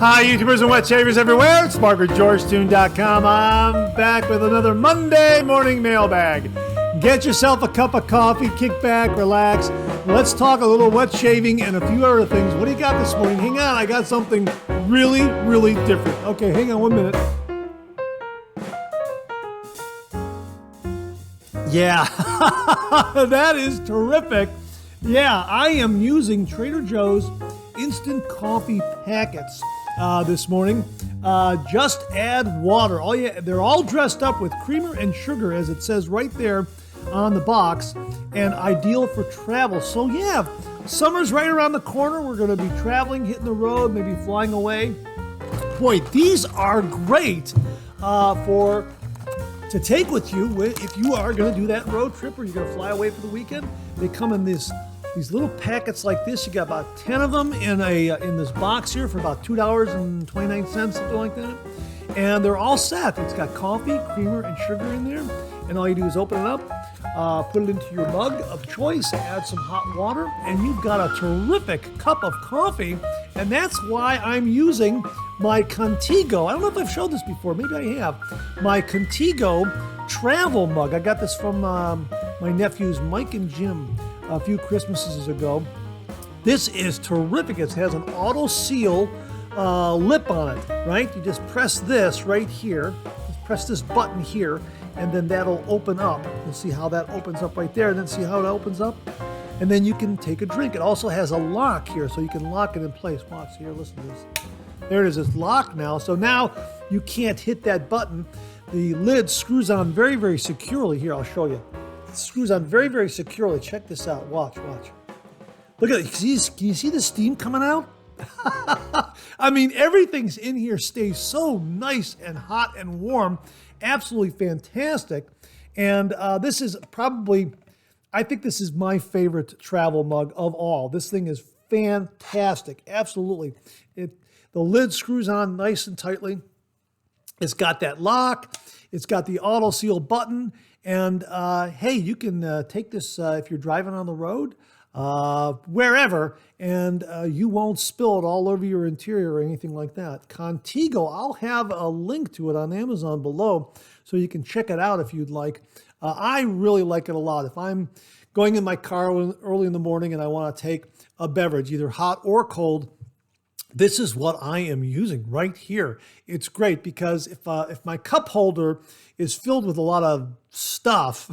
Hi, YouTubers and wet shavers everywhere. It's MargaretGeorgeTune.com. I'm back with another Monday Morning Mailbag. Get yourself a cup of coffee, kick back, relax. Let's talk a little wet shaving and a few other things. What do you got this morning? Hang on, I got something really, really different. Okay, hang on 1 minute. Yeah, that is terrific. Yeah, I am using Trader Joe's instant coffee packets this morning. Just add water. They're all dressed up with creamer and sugar, as it says right there on the box, and ideal for travel. So yeah, summer's right around the corner. We're going to be traveling, hitting the road, maybe flying away. Boy, these are great to take with you if you are going to do that road trip or you're going to fly away for the weekend. They come in these little packets like this. You got about 10 of them in this box here for about $2.29, something like that. And they're all set. It's got coffee, creamer, and sugar in there. And all you do is open it up, put it into your mug of choice, add some hot water, and you've got a terrific cup of coffee. And that's why I'm using my Contigo. I don't know if I've showed this before. Maybe I have. My Contigo travel mug. I got this from my nephews Mike and Jim a few Christmases ago. This is terrific. It has an auto seal lip on it, right? You just press this right here. Just press this button here, and then that'll open up. You'll see how that opens up right there, and then see how it opens up. And then you can take a drink. It also has a lock here, so you can lock it in place. Watch here, listen to this. There it is, it's locked now. So now you can't hit that button. The lid screws on very, very securely. Here, I'll show you. It screws on very, very securely. Check this out. Watch. Look at it. Can you see the steam coming out? I mean, everything's in here stays so nice and hot and warm. Absolutely fantastic. And this is probably, I think this is my favorite travel mug of all. This thing is fantastic. Absolutely. The lid screws on nice and tightly. It's got that lock. It's got the auto seal button. And hey, you can take this if you're driving on the road, wherever, and you won't spill it all over your interior or anything like that. Contigo, I'll have a link to it on Amazon below so you can check it out if you'd like. I really like it a lot. If I'm going in my car early in the morning and I want to take a beverage, either hot or cold, this is what I am using right here. It's great because if my cup holder is filled with a lot of stuff,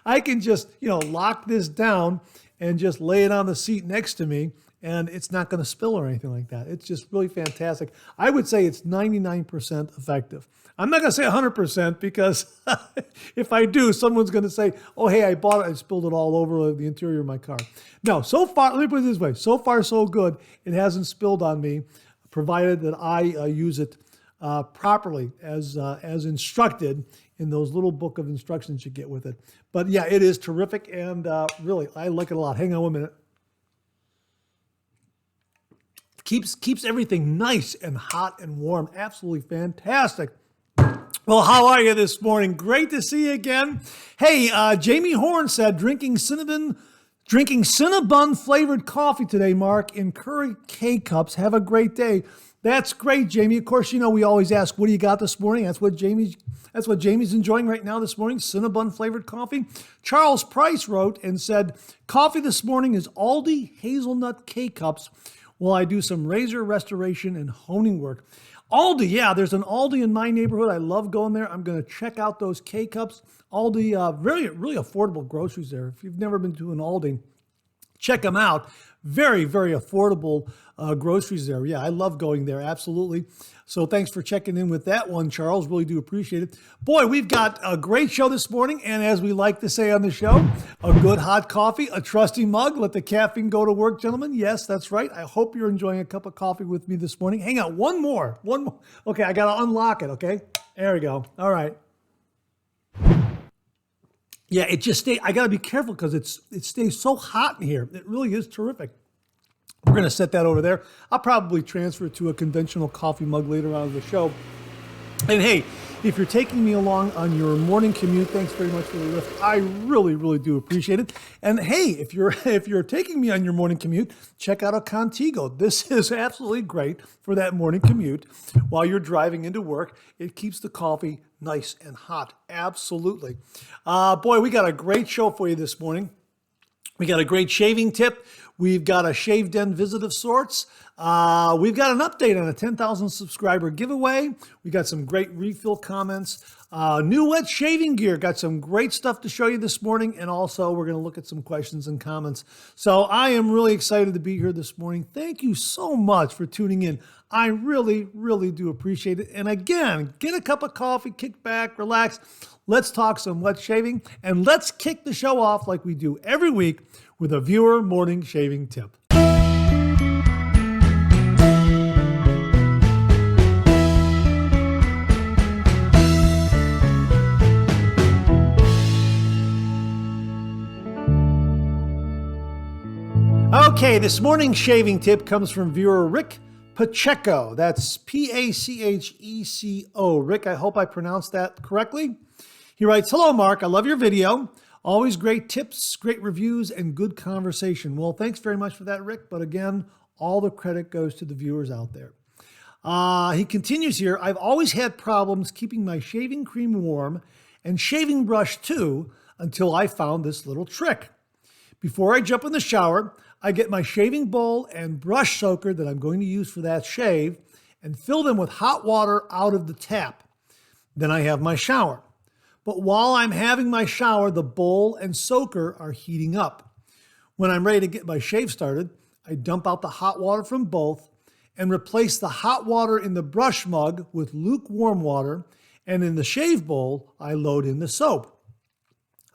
I can just, lock this down and just lay it on the seat next to me, and it's not going to spill or anything like that. It's just really fantastic. I would say it's 99% effective. I'm not going to say 100% because if I do, someone's going to say, oh, hey, I bought it. I spilled it all over the interior of my car. No, so far, let me put it this way. So far, so good. It hasn't spilled on me, provided that I use it properly as instructed in those little book of instructions you get with it. But yeah, it is terrific, and really, I like it a lot. Hang on 1 minute. Keeps everything nice and hot and warm. Absolutely fantastic. Well, how are you this morning? Great to see you again. Hey, Jamie Horn said, drinking Cinnabon flavored coffee today, Mark, in Curry K-Cups. Have a great day. That's great, Jamie. Of course, we always ask, what do you got this morning? That's what Jamie's enjoying right now this morning, Cinnabon flavored coffee. Charles Preiss wrote and said, coffee this morning is Aldi hazelnut K-Cups while I do some razor restoration and honing work. Aldi, yeah, there's an Aldi in my neighborhood. I love going there. I'm going to check out those K-Cups. Aldi, really affordable groceries there. If you've never been to an Aldi, check them out. Very, very affordable groceries there. Yeah, I love going there. Absolutely. So thanks for checking in with that one, Charles. Really do appreciate it. Boy, we've got a great show this morning. And as we like to say on the show, a good hot coffee, a trusty mug. Let the caffeine go to work, gentlemen. Yes, that's right. I hope you're enjoying a cup of coffee with me this morning. Hang on, one more. Okay, I got to unlock it, okay? There we go. All right. Yeah, I got to be careful because it stays so hot in here. It really is terrific. We're going to set that over there. I'll probably transfer it to a conventional coffee mug later on in the show. And hey, if you're taking me along on your morning commute, thanks very much for the lift. I really, really do appreciate it. And hey, if you're taking me on your morning commute, check out a Contigo. This is absolutely great for that morning commute while you're driving into work. It keeps the coffee nice and hot. Absolutely. Boy, we got a great show for you this morning. We got a great shaving tip. We've got a shave den visit of sorts. We've got an update on a 10,000 subscriber giveaway. We got some great refill comments. New wet shaving gear. Got some great stuff to show you this morning. And also we're going to look at some questions and comments. So I am really excited to be here this morning. Thank you so much for tuning in. I really, really do appreciate it. And again, get a cup of coffee, kick back, relax. Let's talk some wet shaving. And let's kick the show off like we do every week with a viewer morning shaving tip. Okay, this morning's shaving tip comes from viewer Rick Pacheco. That's Pacheco. Rick, I hope I pronounced that correctly. He writes, "Hello, Mark. I love your video. Always great tips, great reviews, and good conversation." Well, thanks very much for that, Rick. But again, all the credit goes to the viewers out there. He continues here, "I've always had problems keeping my shaving cream warm and shaving brush too until I found this little trick. Before I jump in the shower, I get my shaving bowl and brush soaker that I'm going to use for that shave and fill them with hot water out of the tap. Then I have my shower. But while I'm having my shower, the bowl and soaker are heating up. When I'm ready to get my shave started, I dump out the hot water from both and replace the hot water in the brush mug with lukewarm water, and in the shave bowl, I load in the soap.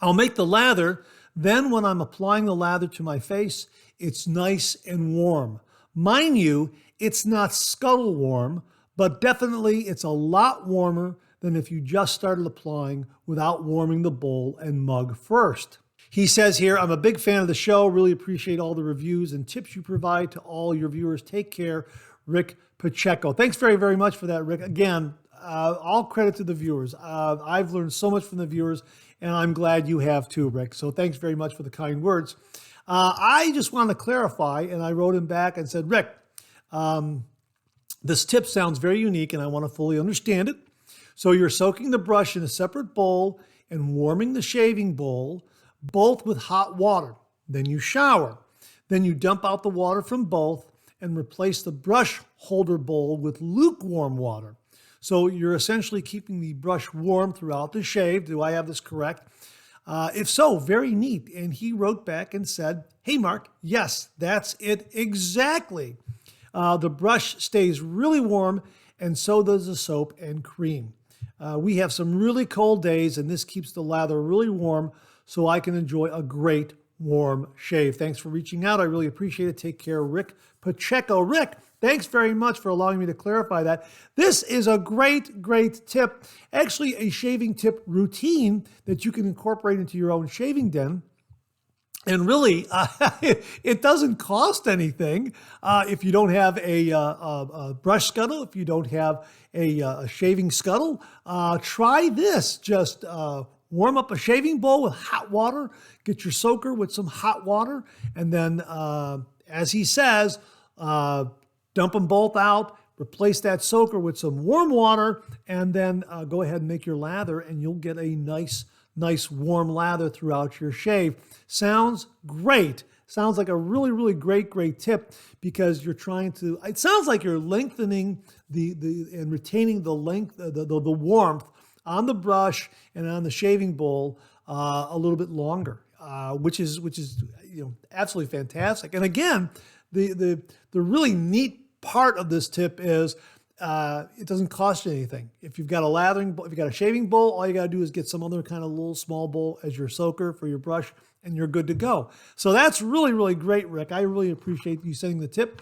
I'll make the lather, then when I'm applying the lather to my face, it's nice and warm. Mind you, it's not scuttle warm, but definitely it's a lot warmer than if you just started applying without warming the bowl and mug first." He says here, "I'm a big fan of the show. Really appreciate all the reviews and tips you provide to all your viewers. Take care, Rick Pacheco." Thanks very, very much for that, Rick. Again, all credit to the viewers. I've learned so much from the viewers, and I'm glad you have too, Rick. So thanks very much for the kind words. I just want to clarify, and I wrote him back and said, "Rick, this tip sounds very unique, and I want to fully understand it. So you're soaking the brush in a separate bowl and warming the shaving bowl, both with hot water. Then you shower. Then you dump out the water from both and replace the brush holder bowl with lukewarm water. So you're essentially keeping the brush warm throughout the shave. Do I have this correct? If so, very neat." And he wrote back and said, "Hey, Mark, yes, that's it exactly. The brush stays really warm, and so does the soap and cream. We have some really cold days, and this keeps the lather really warm so I can enjoy a great warm shave. Thanks for reaching out. I really appreciate it. Take care, Rick Pacheco." Rick, thanks very much for allowing me to clarify that. This is a great, great tip. Actually, a shaving tip routine that you can incorporate into your own shaving den. And really, it doesn't cost anything if you don't have a brush scuttle, if you don't have a shaving scuttle. Try this. Just warm up a shaving bowl with hot water, get your soaker with some hot water, and then, as he says, dump them both out, replace that soaker with some warm water, and then go ahead and make your lather, and you'll get a nice warm lather throughout your shave. Sounds great. Sounds like a really, really great tip, because you're trying to, it sounds like you're lengthening and retaining the length, the warmth on the brush and on the shaving bowl a little bit longer, which is absolutely fantastic. And again, the really neat part of this tip is it doesn't cost you anything. If you've got a shaving bowl, all you got to do is get some other kind of little small bowl as your soaker for your brush, and you're good to go. So that's really, really great, Rick. I really appreciate you sending the tip.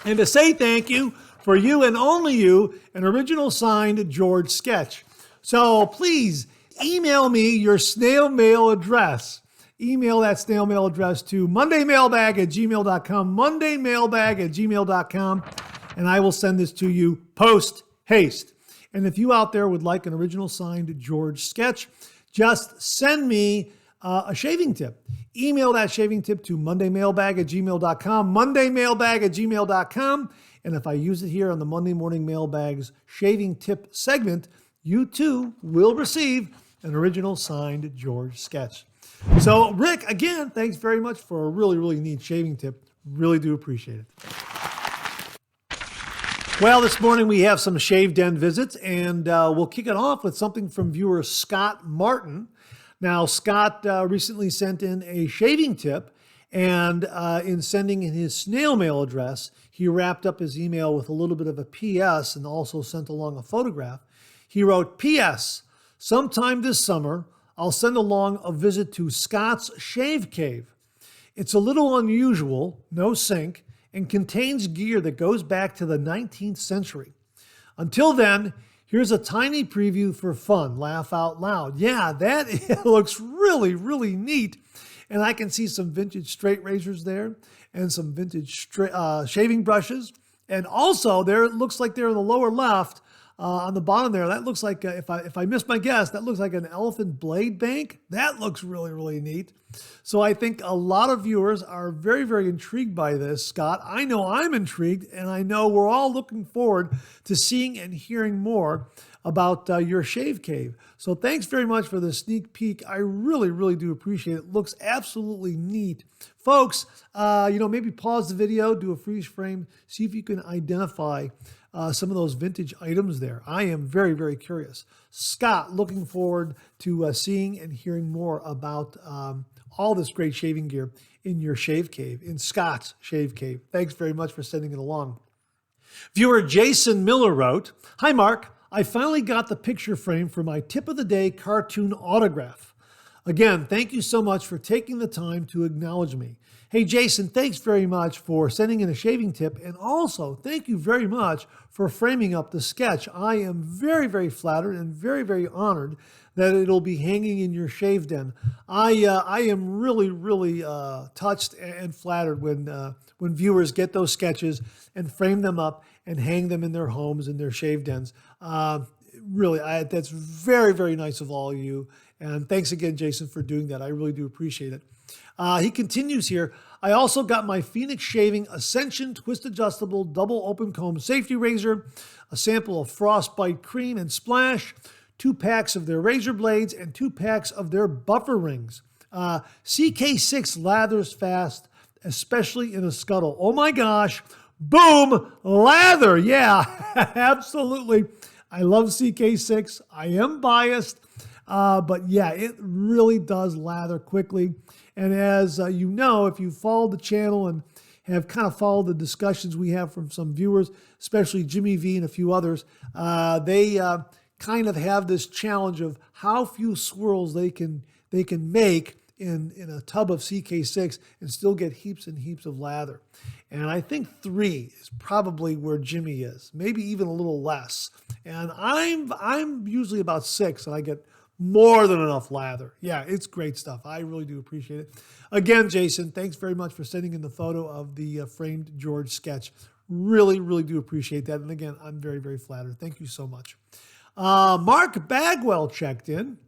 And to say thank you, for you and only you, an original signed George sketch. So please email me your snail mail address. Email that snail mail address to mondaymailbag@gmail.com, mondaymailbag@gmail.com, and I will send this to you post haste. And if you out there would like an original signed George sketch, just send me a shaving tip. Email that shaving tip to mondaymailbag@gmail.com, mondaymailbag@gmail.com. And if I use it here on the Monday Morning Mailbag's shaving tip segment, you too will receive an original signed George sketch. So Rick, again, thanks very much for a really, really neat shaving tip. Really do appreciate it. Well, this morning we have some Shave Den visits, and we'll kick it off with something from viewer Scott Martin. Now, Scott recently sent in a shaving tip, and in sending in his snail mail address, he wrapped up his email with a little bit of a PS and also sent along a photograph. He wrote, "P.S. Sometime this summer, I'll send along a visit to Scott's Shave Cave. It's a little unusual, no sink, and contains gear that goes back to the 19th century. Until then, here's a tiny preview for fun, laugh out loud." Yeah, that looks really, really neat. And I can see some vintage straight razors there and some vintage shaving brushes. And also there, it looks like there in the lower left, on the bottom there, that looks like, if I missed my guess, that looks like an elephant blade bank. That looks really, really neat. So I think a lot of viewers are very, very intrigued by this, Scott. I know I'm intrigued, and I know we're all looking forward to seeing and hearing more about your shave cave. So thanks very much for the sneak peek. I really, really do appreciate it. It looks absolutely neat. Folks, maybe pause the video, do a freeze frame, see if you can identify some of those vintage items there. I am very, very curious. Scott, looking forward to seeing and hearing more about all this great shaving gear in your shave cave, in Scott's Shave Cave. Thanks very much for sending it along. Viewer Jason Miller wrote, "Hi, Mark. I finally got the picture frame for my tip of the day cartoon autograph. Again, thank you so much for taking the time to acknowledge me." Hey, Jason, thanks very much for sending in a shaving tip. And also, thank you very much for framing up the sketch. I am very, very flattered and very, very honored that it'll be hanging in your shave den. I am really, really touched and flattered when viewers get those sketches and frame them up and hang them in their homes, in their shave dens. Really, that's very, very nice of all of you. And thanks again, Jason, for doing that. I really do appreciate it. He continues here, "I also got my Phoenix Shaving Ascension Twist Adjustable Double Open Comb Safety Razor, a sample of Frostbite Cream and Splash, 2 packs of their razor blades, and 2 packs of their buffer rings. CK6 lathers fast, especially in a scuttle." Oh my gosh, boom, lather. Yeah, absolutely. I love CK6. I am biased, but yeah, it really does lather quickly. And as you know, if you follow the channel and have kind of followed the discussions we have from some viewers, especially Jimmy V and a few others, they kind of have this challenge of how few swirls they can make in a tub of CK6 and still get heaps and heaps of lather. And I think 3 is probably where Jimmy is, maybe even a little less. And I'm usually about 6, and I get more than enough lather. Yeah, it's great stuff. I really do appreciate it. Again, Jason, thanks very much for sending in the photo of the framed George sketch. Really, really do appreciate that. And again, I'm very, very flattered. Thank you so much. Mark Bagwell checked in.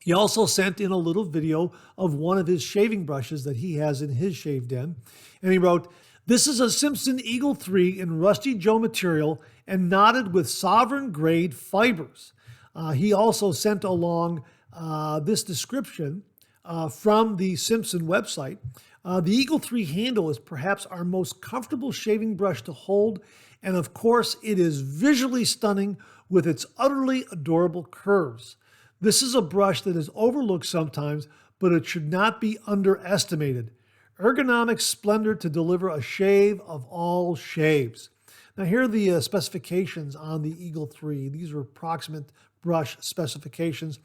He also sent in a little video of one of his shaving brushes that he has in his shave den. And he wrote, "This is a Simpson Eagle 3 in Rusty Joe material and knotted with sovereign grade fibers." He also sent along this description from the Simpson website. The Eagle 3 handle is perhaps our most comfortable shaving brush to hold, and of course it is visually stunning with its utterly adorable curves. This is a brush that is overlooked sometimes, but it should not be underestimated. Ergonomic splendor to deliver a shave of all shaves. Now here are the specifications on the Eagle 3. These are approximate brush specifications.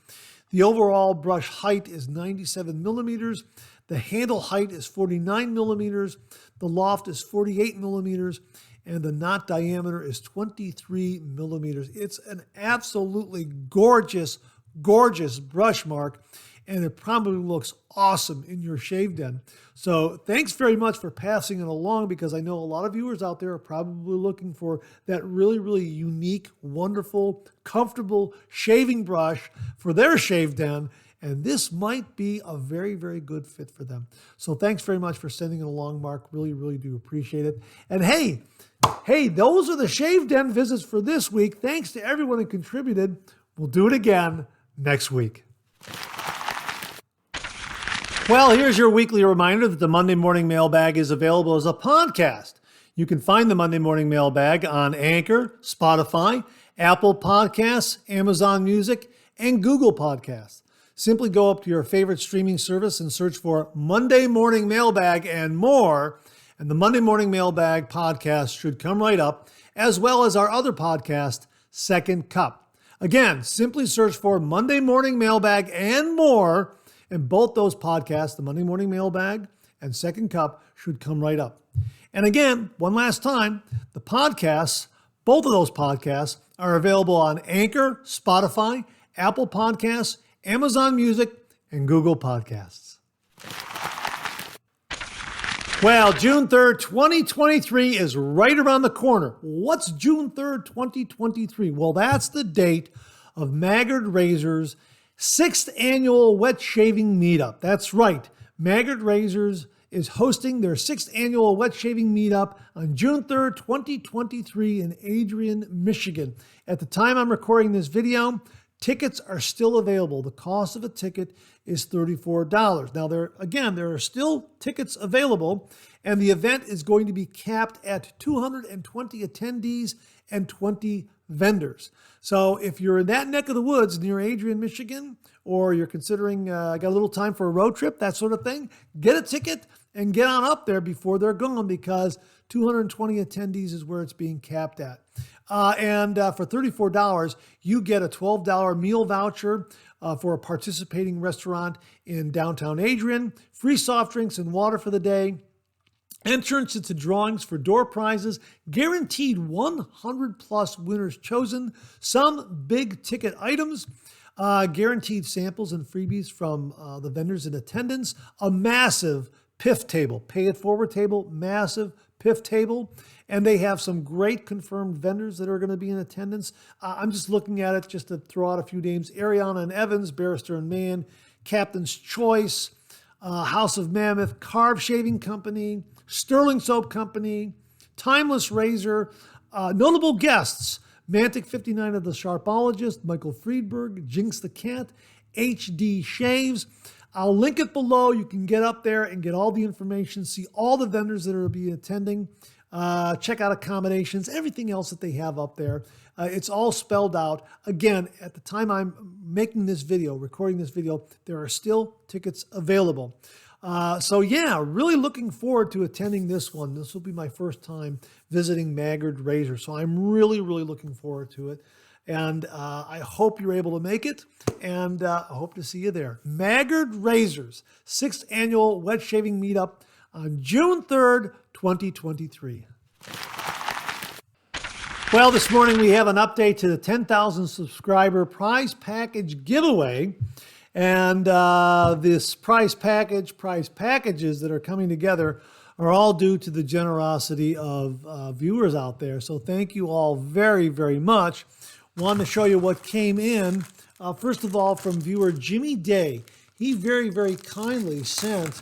The overall brush height is 97 millimeters. The handle height is 49 millimeters. The loft is 48 millimeters. And the knot diameter is 23 millimeters. It's an absolutely gorgeous, gorgeous brush, Mark. and it probably looks awesome in your shave den. So thanks very much for passing it along, because I know a lot of viewers out there are probably looking for that really, really unique, wonderful, comfortable shaving brush for their shave den. And this might be a very, very good fit for them. So thanks very much for sending it along, Mark. Really, really do appreciate it. And hey, those are the Shave Den visits for this week. Thanks to everyone who contributed. We'll do it again next week. Well, here's your weekly reminder that the Monday Morning Mailbag is available as a podcast. You can find the Monday Morning Mailbag on Anchor, Spotify, Apple Podcasts, Amazon Music, and Google Podcasts. Simply go up to your favorite streaming service and search for Monday Morning Mailbag and more, and the Monday Morning Mailbag podcast should come right up, as well as our other podcast, Second Cup. Again, simply search for Monday Morning Mailbag and more, and both those podcasts, the Monday Morning Mailbag and Second Cup, should come right up. And again, one last time, the podcasts, both of those podcasts, are available on Anchor, Spotify, Apple Podcasts, Amazon Music, and Google Podcasts. Well, June 3rd, 2023 is right around the corner. What's June 3rd, 2023? Well, that's the date of Maggard Razor's 6th annual wet shaving meetup. That's right. Maggard Razors is hosting their 6th annual wet shaving meetup on June 3rd, 2023 in Adrian, Michigan. At the time I'm recording this video, tickets are still available. The cost of a ticket is $34. Now, there are still tickets available, and the event is going to be capped at 220 attendees and 20 vendors. So if you're in that neck of the woods near Adrian, Michigan, or you're considering got a little time for a road trip, that sort of thing, get a ticket and get on up there before they're gone, because 220 attendees is where it's being capped at. And for $34, you get a $12 meal voucher for a participating restaurant in downtown Adrian, free soft drinks and water for the day, entrance into drawings for door prizes, guaranteed 100 plus winners chosen, some big ticket items, guaranteed samples and freebies from the vendors in attendance, a massive PIF table, pay it forward table, massive PIF table, and they have some great confirmed vendors that are going to be in attendance. I'm just looking at it just to throw out a few names: Ariana and Evans, Barrister and Mann, Captain's Choice, House of Mammoth, Carve Shaving Company, Sterling Soap Company, Timeless Razor, notable guests: Mantic 59 of the Sharpologist, Michael Friedberg, Jinx the Cat, HD Shaves. I'll link it below. You can get up there and get all the information, see all the vendors that will be attending, check out accommodations, everything else that they have up there. It's all spelled out. Again, at the time I'm making this video, recording this video, there are still tickets available. So yeah, really looking forward to attending this one. This will be my first time visiting Maggard Razor, so I'm really, really looking forward to it. And I hope you're able to make it, and I hope to see you there. Maggard Razor's 6th annual wet shaving meetup on June 3rd, 2023. Well, this morning we have an update to the 10,000 subscriber prize package giveaway. And this prize packages that are coming together are all due to the generosity of viewers out there. So thank you all very, very much. Wanted to show you what came in. First of all, from viewer Jimmy Day. He very, very kindly sent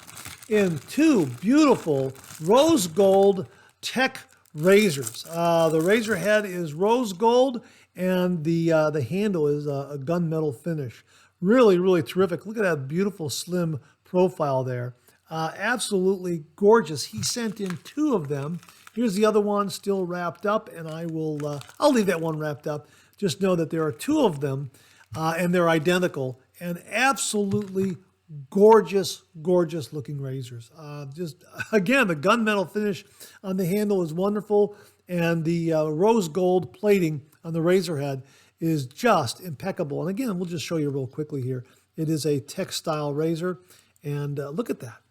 in 2 beautiful rose gold tech razors. The razor head is rose gold, and the handle is a gunmetal finish. Really, really terrific. Look at that beautiful slim profile there. Absolutely gorgeous. He sent in 2 of them. Here's the other one still wrapped up, and I'll leave that one wrapped up. Just know that there are 2 of them, and they're identical and absolutely gorgeous, gorgeous looking razors. Just again, the gunmetal finish on the handle is wonderful, and the rose gold plating on the razor head is just impeccable. And again, we'll just show you real quickly here. It is a textile razor, and look at that.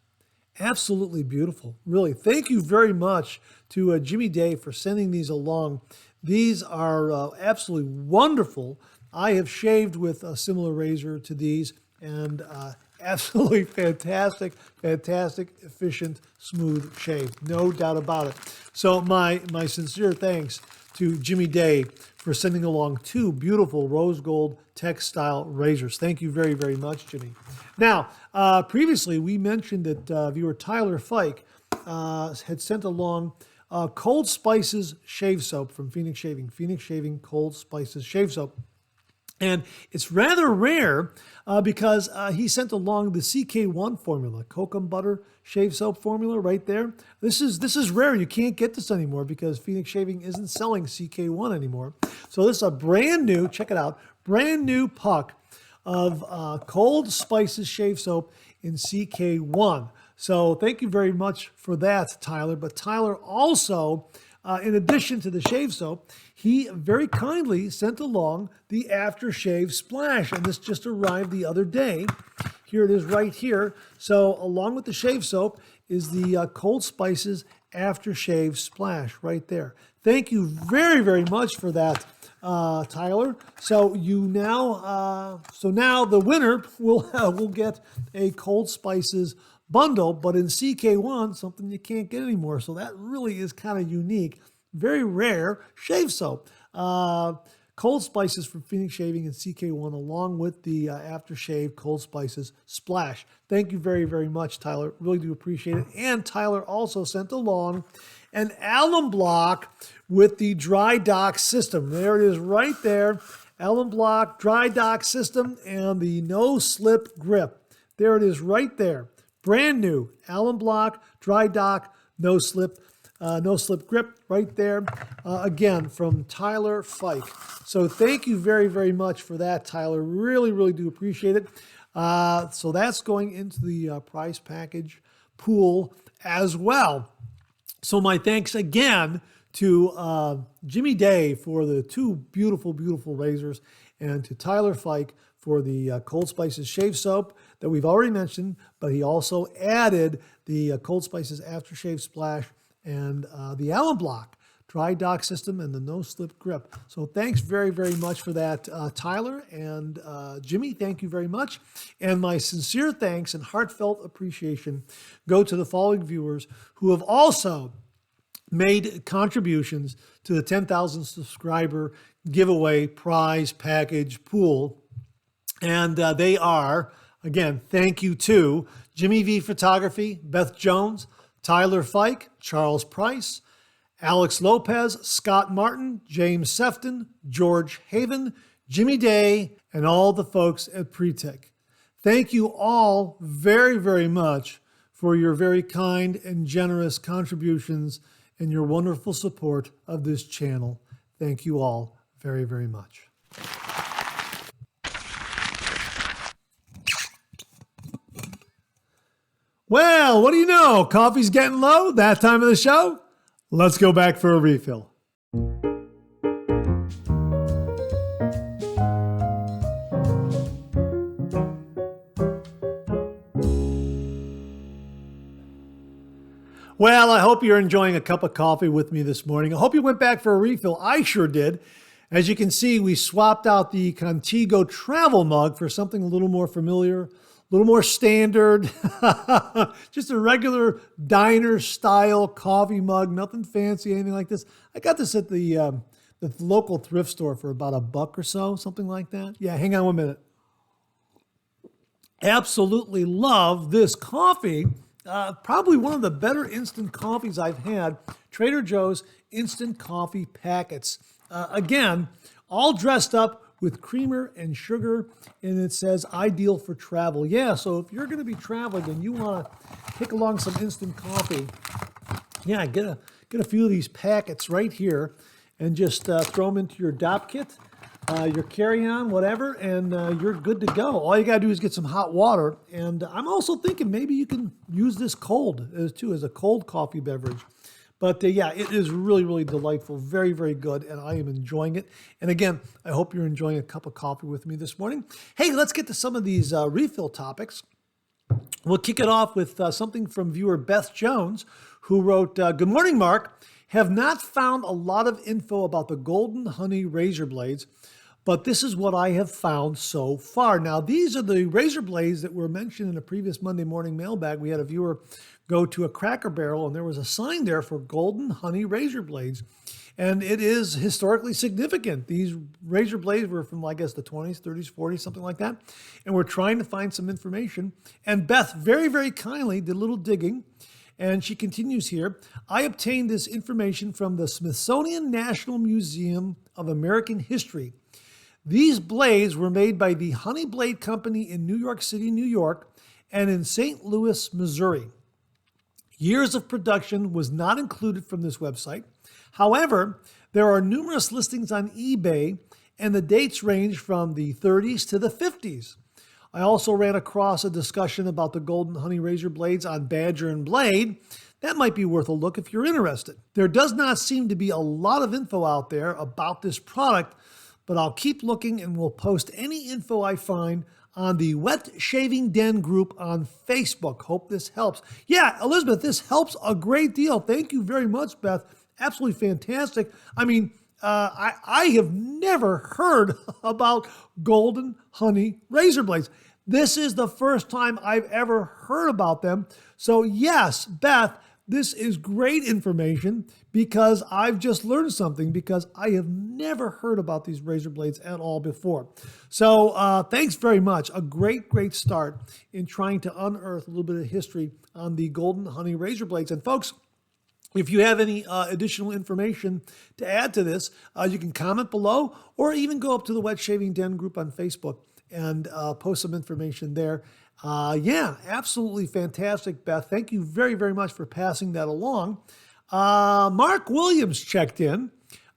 Absolutely beautiful. Really, thank you very much to Jimmy Day for sending these along. These are absolutely wonderful. I have shaved with a similar razor to these, and Absolutely fantastic, fantastic, efficient, smooth shave. No doubt about it. So my sincere thanks to Jimmy Day for sending along 2 beautiful rose gold textile razors. Thank you very, very much, Jimmy. Now, previously we mentioned that viewer Tyler Fike had sent along Cold Spices shave soap from Phoenix Shaving. Phoenix Shaving Cold Spices shave soap. And it's rather rare because he sent along the CK1 formula, Kokum Butter Shave Soap formula right there. This is rare. You can't get this anymore because Phoenix Shaving isn't selling CK1 anymore. So this is a brand new, check it out, brand new puck of Cold Spices Shave Soap in CK1. So thank you very much for that, Tyler. But Tyler also, in addition to the shave soap, he very kindly sent along the aftershave splash, and this just arrived the other day. Here it is right here. So along with the shave soap is the Cold Spices aftershave splash right there. Thank you very, very much for that, Tyler. So now the winner will get a Cold Spices bundle, but in CK1, something you can't get anymore. So that really is kind of unique. Very rare shave soap. Cold Spices from Phoenix Shaving and CK1 along with the aftershave Cold Spices splash. Thank you very, very much, Tyler. Really do appreciate it. And Tyler also sent along an alum block with the dry dock system. There it is right there. Alum block, dry dock system, and the no slip grip. There it is right there. Brand new alum block, dry dock, no slip grip right there. Again, from Tyler Fike. So thank you very, very much for that, Tyler. Really, really do appreciate it. So that's going into the Preiss package pool as well. So my thanks again to Jimmy Day for the 2 beautiful, beautiful razors, and to Tyler Fike for the Cold Spices shave soap that we've already mentioned, but he also added the Cold Spices aftershave splash and the alum block dry dock system and the no slip grip. So thanks very, very much for that, Tyler and Jimmy. Thank you very much. And my sincere thanks and heartfelt appreciation go to the following viewers who have also made contributions to the 10,000 subscriber giveaway prize package pool. And they are, again, thank you to Jimmy V Photography, Beth Jones, Tyler Fike, Charles Preiss, Alex Lopez, Scott Martin, James Sefton, George Haven, Jimmy Day, and all the folks at Pretech. Thank you all very, very much for your very kind and generous contributions and your wonderful support of this channel. Thank you all very, very much. Well, what do you know? Coffee's getting low. That time of the show? Let's go back for a refill. Well, I hope you're enjoying a cup of coffee with me this morning. I hope you went back for a refill. I sure did. As you can see, we swapped out the Contigo travel mug for something a little more familiar, a little more standard, just a regular diner style coffee mug, nothing fancy, anything like this. I got this at the local thrift store for about $1 or so, something like that. Yeah, hang on 1 minute. Absolutely love this coffee. Probably one of the better instant coffees I've had. Trader Joe's instant coffee packets. Again, all dressed up with creamer and sugar, and it says ideal for travel. Yeah, so if you're going to be traveling and you want to take along some instant coffee, yeah, get a few of these packets right here and just throw them into your DOP kit, your carry-on, whatever, and you're good to go. All you got to do is get some hot water, and I'm also thinking maybe you can use this cold too as a cold coffee beverage. But yeah, it is really, really delightful. Very, very good. And I am enjoying it. And again, I hope you're enjoying a cup of coffee with me this morning. Hey, let's get to some of these refill topics. We'll kick it off with something from viewer Beth Jones, who wrote, "Good morning, Mark. Have not found a lot of info about the Golden Honey razor blades, but this is what I have found so far. Now, these are the razor blades that were mentioned in a previous Monday morning mailbag. We had a viewer go to a Cracker Barrel, and there was a sign there for Golden Honey razor blades. And it is historically significant. These razor blades were from, I guess, the 20s, 30s, 40s, something like that. And we're trying to find some information. And Beth very, very kindly did a little digging. And she continues here. I obtained this information from the Smithsonian National Museum of American History. These blades were made by the Honey Blade Company in New York City, New York, and in St. Louis, Missouri. Years of production was not included from this website. However, there are numerous listings on eBay, and the dates range from the 30s to the 50s. I also ran across a discussion about the Golden Honey razor blades on Badger and Blade. That might be worth a look if you're interested. There does not seem to be a lot of info out there about this product, but I'll keep looking and will post any info I find on the Wet Shaving Den group on Facebook. Hope this helps. Yeah, Elizabeth, this helps a great deal. Thank you very much, Beth. Absolutely fantastic. I mean, I have never heard about Golden Honey razor blades. This is the first time I've ever heard about them. So yes, Beth, this is great information because I've just learned something, because I have never heard about these razor blades at all before. So thanks very much. A great, great start in trying to unearth a little bit of history on the Golden Honey razor blades. And folks, if you have any additional information to add to this, you can comment below or even go up to the Wet Shaving Den group on Facebook and post some information there. Yeah, absolutely fantastic, Beth. Thank you very, very much for passing that along. Mark Williams checked in.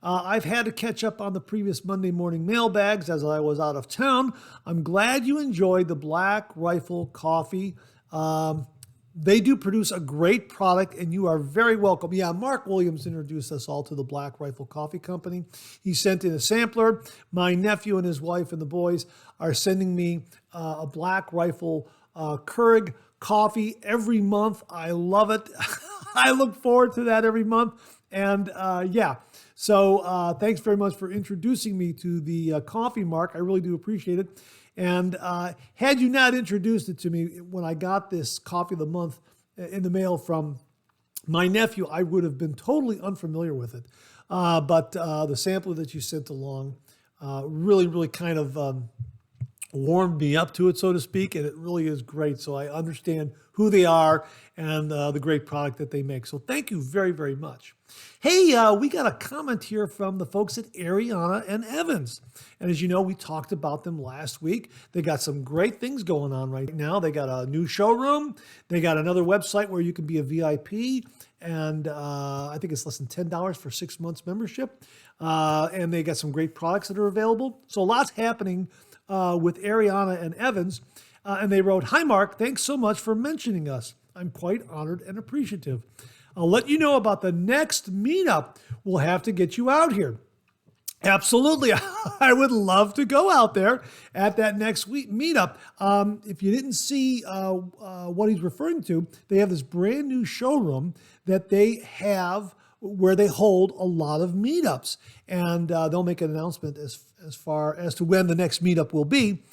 I've had to catch up on the previous Monday morning mailbags as I was out of town. I'm glad you enjoyed the Black Rifle coffee. They do produce a great product, and you are very welcome. Yeah, Mark Williams introduced us all to the Black Rifle Coffee Company. He sent in a sampler. My nephew and his wife and the boys are sending me a Black Rifle Keurig coffee every month. I love it. I look forward to that every month. And yeah, so thanks very much for introducing me to the coffee, Mark. I really do appreciate it. And had you not introduced it to me when I got this coffee of the month in the mail from my nephew, I would have been totally unfamiliar with it. But the sampler that you sent along really, really kind of warmed me up to it, so to speak, and it really is great. So I understand who they are and the great product that they make. So thank you very, very much. Hey, we got a comment here from the folks at Ariana and Evans. And as you know, we talked about them last week. They got some great things going on right now. They got a new showroom. They got another website where you can be a VIP. And I think it's less than $10 for 6 months membership. And they got some great products that are available. So lots happening with Ariana and Evans. And they wrote, "Hi, Mark. Thanks so much for mentioning us. I'm quite honored and appreciative. I'll let you know about the next meetup. We'll have to get you out here." Absolutely. I would love to go out there at that next week meetup. If you didn't see what he's referring to, they have this brand new showroom that they have where they hold a lot of meetups. And they'll make an announcement as far as to when the next meetup will be.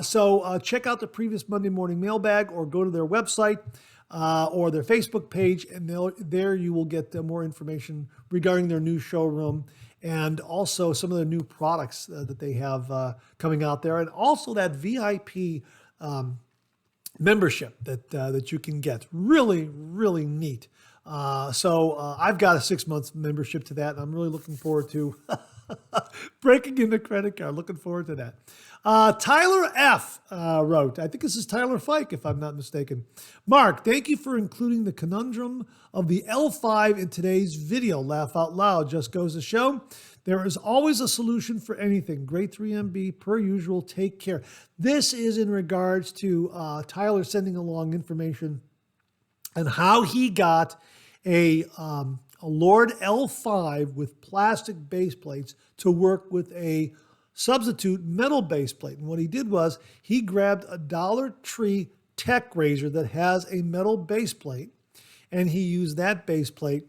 So check out the previous Monday morning mailbag or go to their website. Or their Facebook page, and there you will get more information regarding their new showroom and also some of the new products that they have coming out there, and also that VIP membership that you can get. Really, really neat. So I've got a 6 month membership to that, and I'm really looking forward to breaking in the credit card. Looking forward to that. Tyler F. Wrote, I think this is Tyler Fike, if I'm not mistaken. "Mark, thank you for including the conundrum of the L5 in today's video. Laugh out loud. Just goes to show there is always a solution for anything. Great 3MB per usual. Take care." This is in regards to Tyler sending along information on how he got a Lord L5 with plastic base plates to work with a substitute metal base plate. And what he did was he grabbed a Dollar Tree tech razor that has a metal base plate, and he used that base plate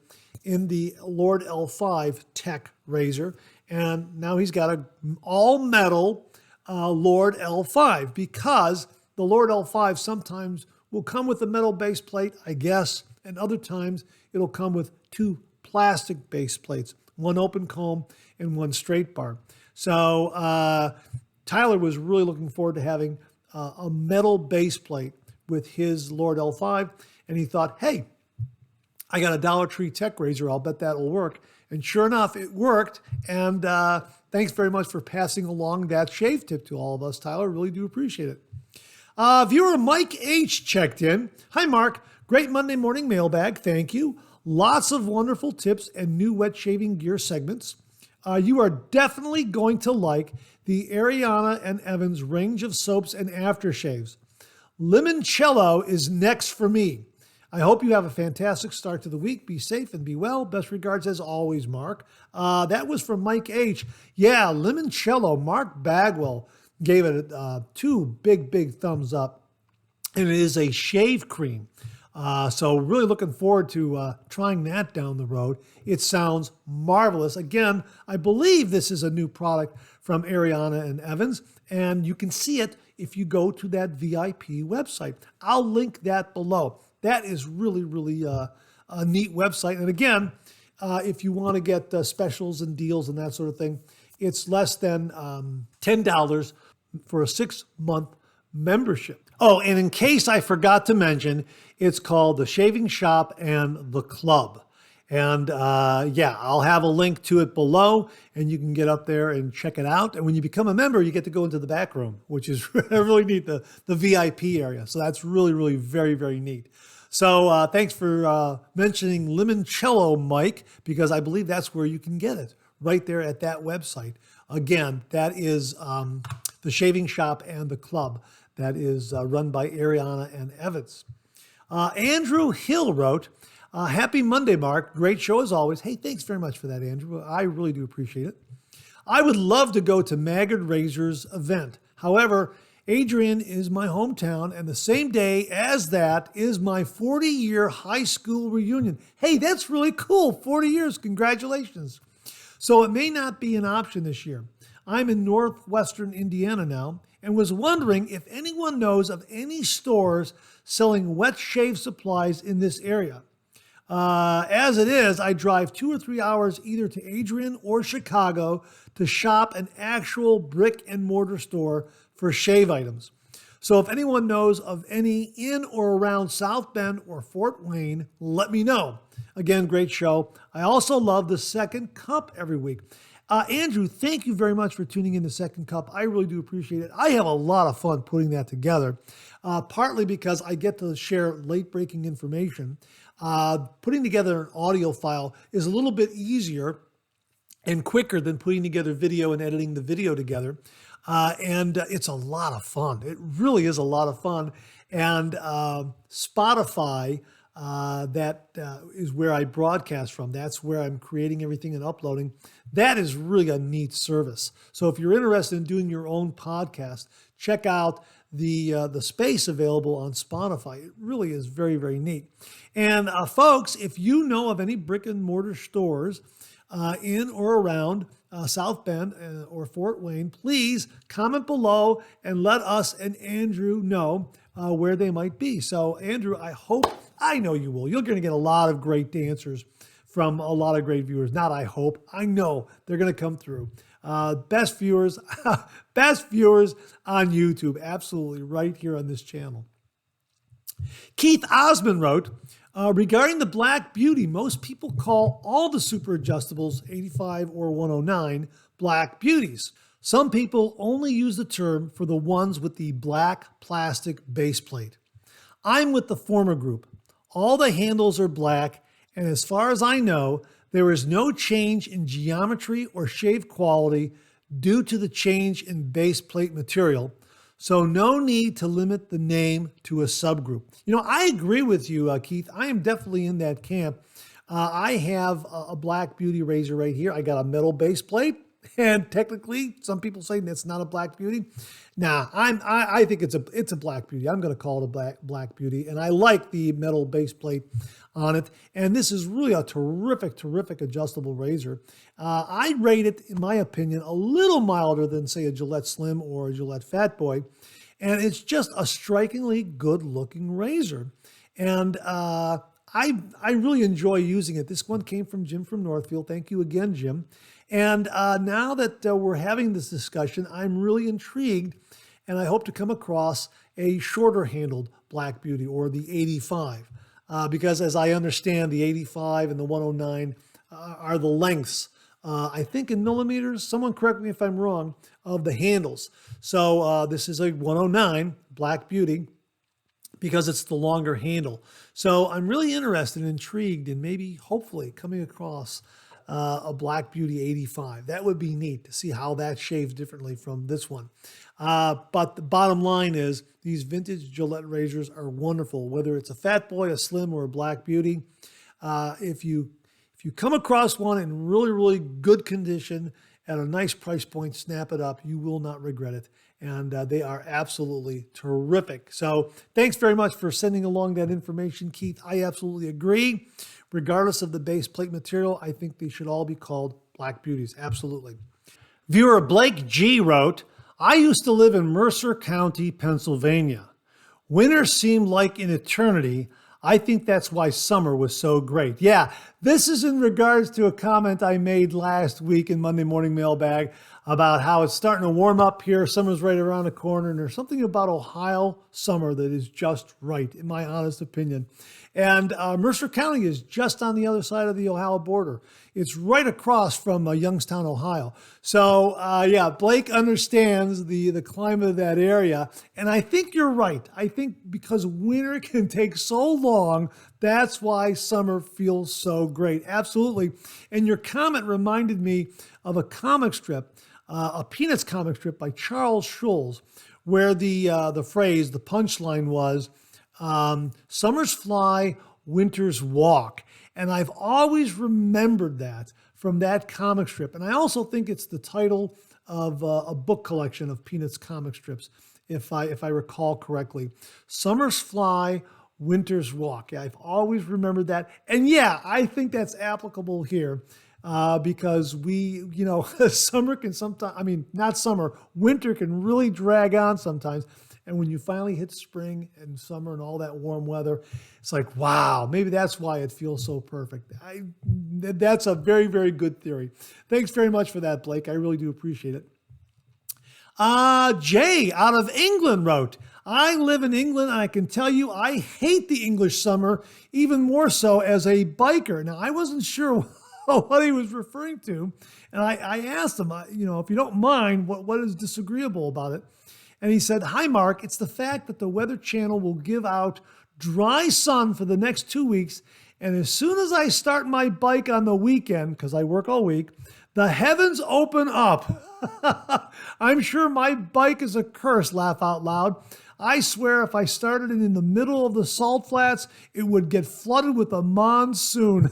in the Lord L5 tech razor. And now he's got an all-metal Lord L5, because the Lord L5 sometimes will come with a metal base plate, I guess, and other times it'll come with 2 plastic base plates, one open comb and one straight bar. So Tyler was really looking forward to having a metal base plate with his Lord L5, and he thought, hey, I got a Dollar Tree tech razor, I'll bet that'll work. And sure enough, it worked. And thanks very much for passing along that shave tip to all of us, Tyler. Really do appreciate it. Viewer Mike H. checked in. Hi, Mark. Great Monday morning mailbag. Thank you. Lots of wonderful tips and new wet shaving gear segments. You are definitely going to like the Ariana and Evans range of soaps and aftershaves. Limoncello is next for me. I hope you have a fantastic start to the week. Be safe and be well. Best regards as always, Mark. That was from Mike H. Yeah, Limoncello. Mark Bagwell gave it 2 big thumbs up. And it is a shave cream. So really looking forward to trying that down the road. It sounds marvelous. Again, I believe this is a new product from Ariana and Evans, and you can see it if you go to that VIP website. I'll link that below. That is really a neat website. And again, if you want to get specials and deals and that sort of thing, it's less than $10 for a 6-month membership. Oh, and in case I forgot to mention, it's called the Shaving Shop and the Club. And yeah, I'll have a link to it below, and you can get up there and check it out. And when you become a member, you get to go into the back room, which is really neat, the VIP area. So that's really very neat. So thanks for mentioning Limoncello, Mike, because I believe that's where you can get it, right there at that website. Again, that is the Shaving Shop and the Club. That is run by Ariana and Evans. Andrew Hill wrote, happy Monday, Mark. Great show as always. Hey, thanks very much for that, Andrew. I really do appreciate it. I would love to go to Maggard Razor's event. However, Adrian is my hometown, and the same day as that is my 40-year high school reunion. Hey, that's really cool. 40 years. Congratulations. So it may not be an option this year. I'm in northwestern Indiana now, and was wondering if anyone knows of any stores selling wet shave supplies in this area. As it is, I drive 2 or 3 hours either to Adrian or Chicago to shop an actual brick and mortar store for shave items. So if anyone knows of any in or around South Bend or Fort Wayne, let me know. Again, great show. I also love the Second Cup every week. Andrew, thank you very much for tuning in to Second Cup. I really do appreciate it. I have a lot of fun putting that together, partly because I get to share late-breaking information. Putting together an audio file is a little bit easier and quicker than putting together video and editing the video together. And it's a lot of fun. It really is a lot of fun. And Spotify, that is where I broadcast from. That's where I'm creating everything and uploading. That is really a neat service. So if you're interested in doing your own podcast, check out the space available on Spotify. It really is very neat. And folks, if you know of any brick and mortar stores in or around South Bend or Fort Wayne, please comment below and let us and Andrew know where they might be. So Andrew, I know you will. You're going to get a lot of great answers from a lot of great viewers. Not I hope, I know they're going to come through. Best viewers on YouTube, absolutely right here on this channel. Keith Osmond wrote, regarding the Black Beauty, most people call all the super adjustables 85 or 109 Black Beauties. Some people only use the term for the ones with the black plastic base plate. I'm with the former group. All the handles are black, and as far as I know, there is no change in geometry or shave quality due to the change in base plate material, so no need to limit the name to a subgroup. You know, I agree with you, Keith. I am definitely in that camp. I have a Black Beauty razor right here. I got a metal base plate. And technically, some people say that's not a Black Beauty. Nah, I think it's a Black Beauty. I'm going to call it a Black Beauty, and I like the metal base plate on it. And this is really a terrific adjustable razor. I rate it, in my opinion, a little milder than, say, a Gillette Slim or a Gillette Fat Boy. And it's just a strikingly good-looking razor. And I really enjoy using it. This one came from Jim from Northfield. Thank you again, Jim. And now that we're having this discussion, I'm really intrigued, and I hope to come across a shorter-handled Black Beauty, or the 85, because as I understand, the 85 and the 109 are the lengths, I think in millimeters, someone correct me if I'm wrong, of the handles. So this is a 109 Black Beauty, because it's the longer handle. So I'm really interested and intrigued in maybe, hopefully, coming across a Black Beauty 85. That would be neat to see how that shaves differently from this one. But the bottom line is these vintage Gillette razors are wonderful, whether it's a Fat Boy, a Slim, or a Black Beauty. If you come across one in really good condition at a nice price point, snap it up. You will not regret it. And they are absolutely terrific. So thanks very much for sending along that information, Keith. I absolutely agree. Regardless of the base plate material, I think they should all be called Black Beauties. Absolutely. Viewer Blake G wrote, I used to live in Mercer County, Pennsylvania. Winter seemed like an eternity. I think that's why summer was so great. Yeah, this is in regards to a comment I made last week in Monday Morning Mailbag about how it's starting to warm up here. Summer's right around the corner, and there's something about Ohio summer that is just right, in my honest opinion. And Mercer County is just on the other side of the Ohio border. It's right across from Youngstown, Ohio. So yeah, Blake understands the climate of that area. And I think you're right. I think because winter can take so long, that's why summer feels so great. Absolutely. And your comment reminded me of a comic strip, a Peanuts comic strip by Charles Schulz, where the phrase, the punchline was, summers fly, winters walk. And I've always remembered that from that comic strip. And I also think it's the title of a book collection of Peanuts comic strips, if I recall correctly. Summers fly, winters walk. Yeah, I've always remembered that. And yeah, I think that's applicable here. Because summer can sometimes, not summer, winter can really drag on sometimes. And when you finally hit spring and summer and all that warm weather, it's like, wow, maybe that's why it feels so perfect. That's a very, very good theory. Thanks very much for that, Blake. I really do appreciate it. Jay out of England wrote, I live in England, and I can tell you I hate the English summer, even more so as a biker. Now, I wasn't sure what he was referring to, and I asked him, if you don't mind, what is disagreeable about it? And he said, hi, Mark, it's the fact that the Weather Channel will give out dry sun for the next 2 weeks, and as soon as I start my bike on the weekend, because I work all week, the heavens open up. I'm sure my bike is a curse, laugh out loud. I swear if I started it in the middle of the salt flats, it would get flooded with a monsoon.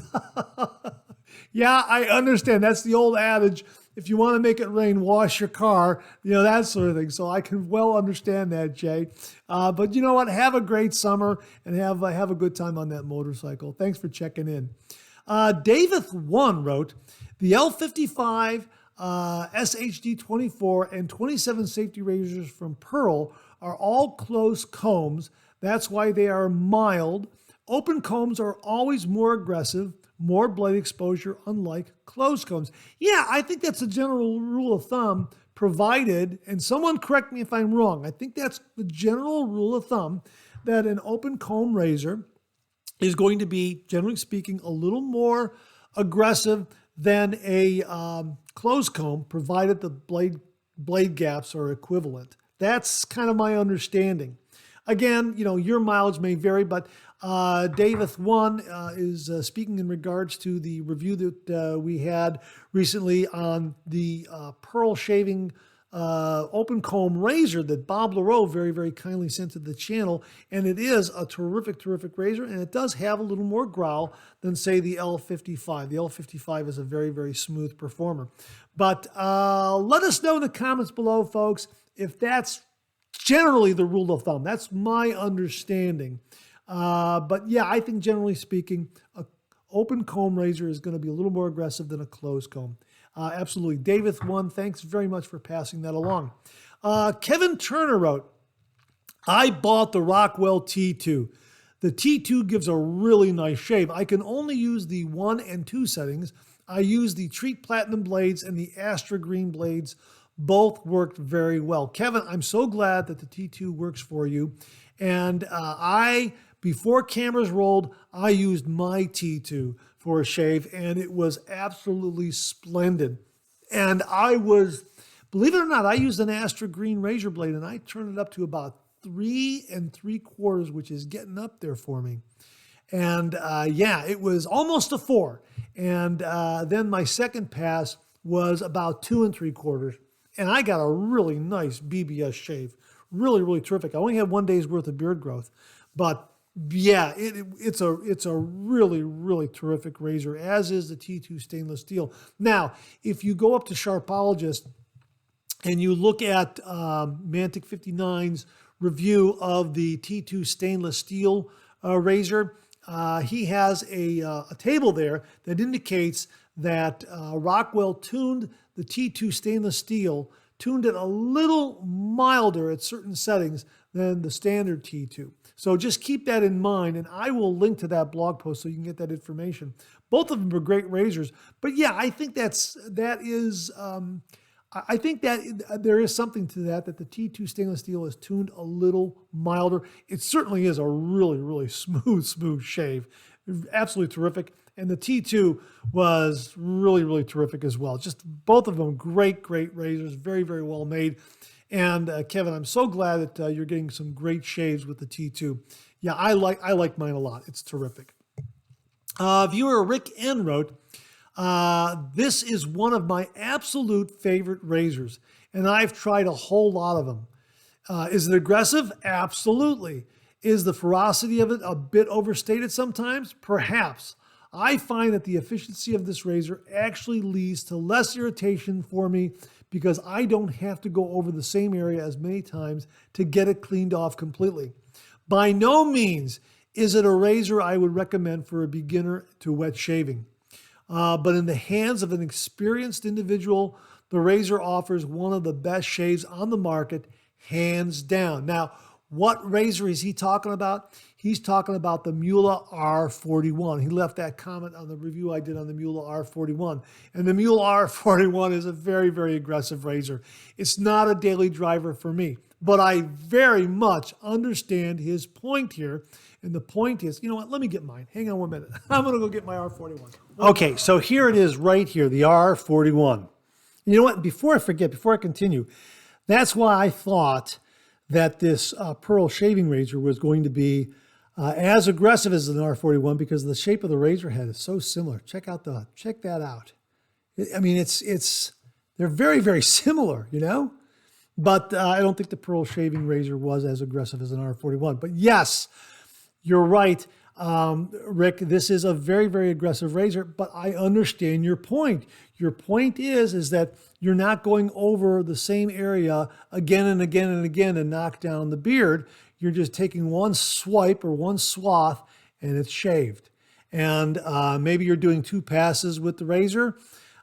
Yeah, I understand. That's the old adage. If you want to make it rain, wash your car, that sort of thing. So I can well understand that, Jay. But you know what? Have a great summer and have a good time on that motorcycle. Thanks for checking in. David1 wrote, the L55, SHD24, and 27 safety razors from Pearl are all close combs. That's why they are mild. Open combs are always more aggressive, more blade exposure, unlike closed combs. Yeah, I think that's a general rule of thumb, provided, and someone correct me if I'm wrong, I think that's the general rule of thumb, that an open comb razor is going to be, generally speaking, a little more aggressive than a closed comb, provided the blade gaps are equivalent. That's kind of my understanding. Again, your mileage may vary, but David1 is speaking in regards to the review that we had recently on the Pearl shaving open comb razor that Bob LaRoe very, very kindly sent to the channel. And it is a terrific, terrific razor. And it does have a little more growl than, say, the L55. The L55 is a very, very smooth performer. But let us know in the comments below, folks, if that's generally the rule of thumb. That's my understanding. But yeah, I think generally speaking, a open comb razor is going to be a little more aggressive than a closed comb. Absolutely. David1, thanks very much for passing that along. Kevin Turner wrote, I bought the Rockwell T2. The T2 gives a really nice shave. I can only use the 1 and 2 settings. I use the Treat Platinum blades and the Astra Green blades. Both worked very well. Kevin, I'm so glad that the T2 works for you. And before cameras rolled, I used my T2 for a shave, and it was absolutely splendid. And believe it or not, I used an Astra Green razor blade, and I turned it up to about 3 3/4, which is getting up there for me. And yeah, it was almost a 4. And then my second pass was about 2 3/4. And I got a really nice BBS shave. Really, really terrific. I only had 1 day's worth of beard growth. But yeah, it's a really, really terrific razor, as is the T2 stainless steel. Now, if you go up to Sharpologist and you look at Mantic 59's review of the T2 stainless steel razor, he has a table there that indicates that Rockwell tuned the T2 stainless steel, tuned it a little milder at certain settings than the standard T2. So just keep that in mind, and I will link to that blog post so you can get that information. Both of them are great razors, but yeah, I think there is something to that the T2 stainless steel is tuned a little milder. It certainly is a really, really smooth shave. Absolutely terrific. And the T2 was really, really terrific as well. Just both of them great razors, very, very well made. And Kevin, I'm so glad that you're getting some great shaves with the T2. Yeah, I like mine a lot. It's terrific. Viewer Rick N wrote, this is one of my absolute favorite razors, and I've tried a whole lot of them. Is it aggressive? Absolutely. Is the ferocity of it a bit overstated sometimes? Perhaps. I find that the efficiency of this razor actually leads to less irritation for me because I don't have to go over the same area as many times to get it cleaned off completely. By no means is it a razor I would recommend for a beginner to wet shaving. But in the hands of an experienced individual, the razor offers one of the best shaves on the market, hands down. Now, what razor is he talking about? He's talking about the Mula R41. He left that comment on the review I did on the Mula R41. And the Mula R41 is a very, very aggressive razor. It's not a daily driver for me, but I very much understand his point here. And the point is, you know what? Let me get mine. Hang on 1 minute. I'm going to go get my R41. Okay, so here it is right here, the R41. You know what? Before I forget, before I continue, that's why I thought that this pearl shaving razor was going to be as aggressive as an R41 because the shape of the razor head is so similar. Check that out. I mean, they're very, very similar, you know? But I don't think the pearl shaving razor was as aggressive as an R41. But yes, you're right, Rick. This is a very, very aggressive razor, but I understand your point. Your point is that you're not going over the same area again and again and again and knock down the beard. You're just taking one swipe or one swath and it's shaved. And maybe you're doing 2 passes with the razor,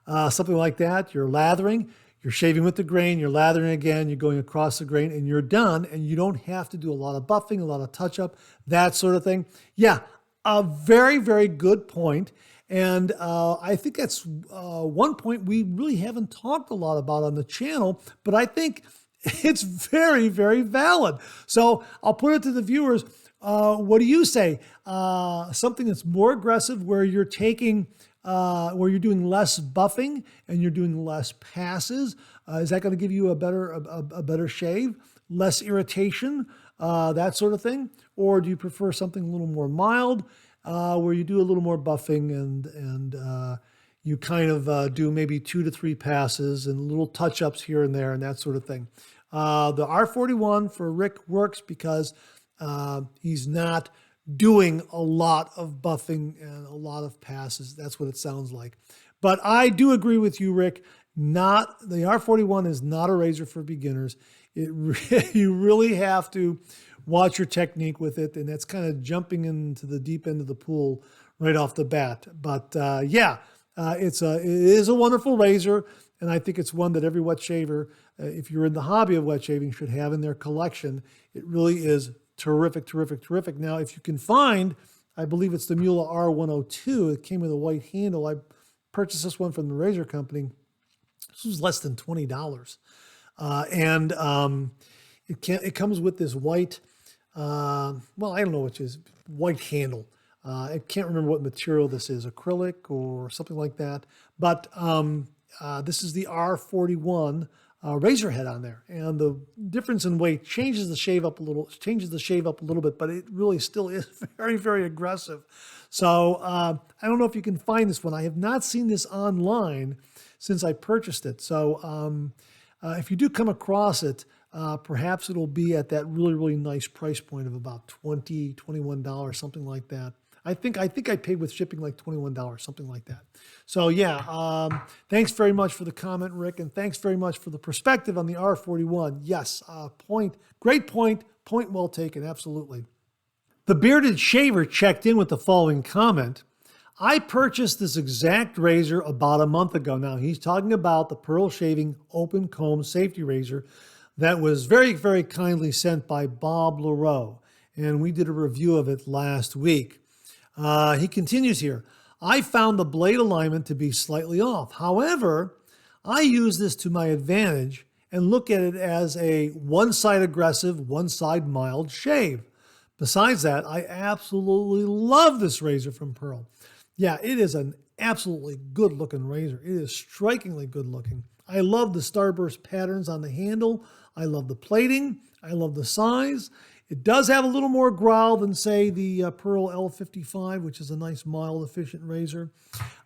something like that. You're lathering, you're shaving with the grain, you're lathering again, you're going across the grain and you're done. And you don't have to do a lot of buffing, a lot of touch up, that sort of thing. Yeah, a very, very good point. And I think that's one point we really haven't talked a lot about on the channel, but I think it's very, very valid. So I'll put it to the viewers. What do you say? Something that's more aggressive where you're taking, where you're doing less buffing and you're doing less passes. Is that going to give you a better shave, less irritation, that sort of thing? Or do you prefer something a little more mild? Where you do a little more buffing and you kind of do maybe 2 to 3 passes and little touch-ups here and there and that sort of thing. The R41 for Rick works because he's not doing a lot of buffing and a lot of passes. That's what it sounds like. But I do agree with you, Rick. The R41 is not a razor for beginners. You really have to watch your technique with it, and that's kind of jumping into the deep end of the pool right off the bat. But it is a wonderful razor, and I think it's one that every wet shaver, if you're in the hobby of wet shaving, should have in their collection. It really is terrific, terrific, terrific. Now, if you can find, I believe it's the Mula R102. It came with a white handle. I purchased this one from the razor company. This was less than $20. It comes with this white, I don't know which is, white handle. I can't remember what material this is, acrylic or something like that. But this is the R41 razor head on there, and the difference in weight changes the shave up a little bit, but it really still is very, very aggressive. So I don't know if you can find this one. I have not seen this online since I purchased it. So if you do come across it, perhaps it'll be at that really, really nice price point of about $20, $21, something like that. I think I paid with shipping like $21, something like that. So thanks very much for the comment, Rick, and thanks very much for the perspective on the R41. Yes, great point well taken, absolutely. The Bearded Shaver checked in with the following comment. I purchased this exact razor about a month ago. Now, he's talking about the Pearl Shaving Open Comb Safety Razor that was very, very kindly sent by Bob LaRoe, and we did a review of it last week. He continues here. I found the blade alignment to be slightly off. However, I use this to my advantage and look at it as a one-side aggressive, one-side mild shave. Besides that, I absolutely love this razor from Pearl. Yeah, it is an absolutely good-looking razor. It is strikingly good-looking. I love the starburst patterns on the handle. I love the plating. I love the size. It does have a little more growl than, say, the Pearl L55, which is a nice, mild, efficient razor.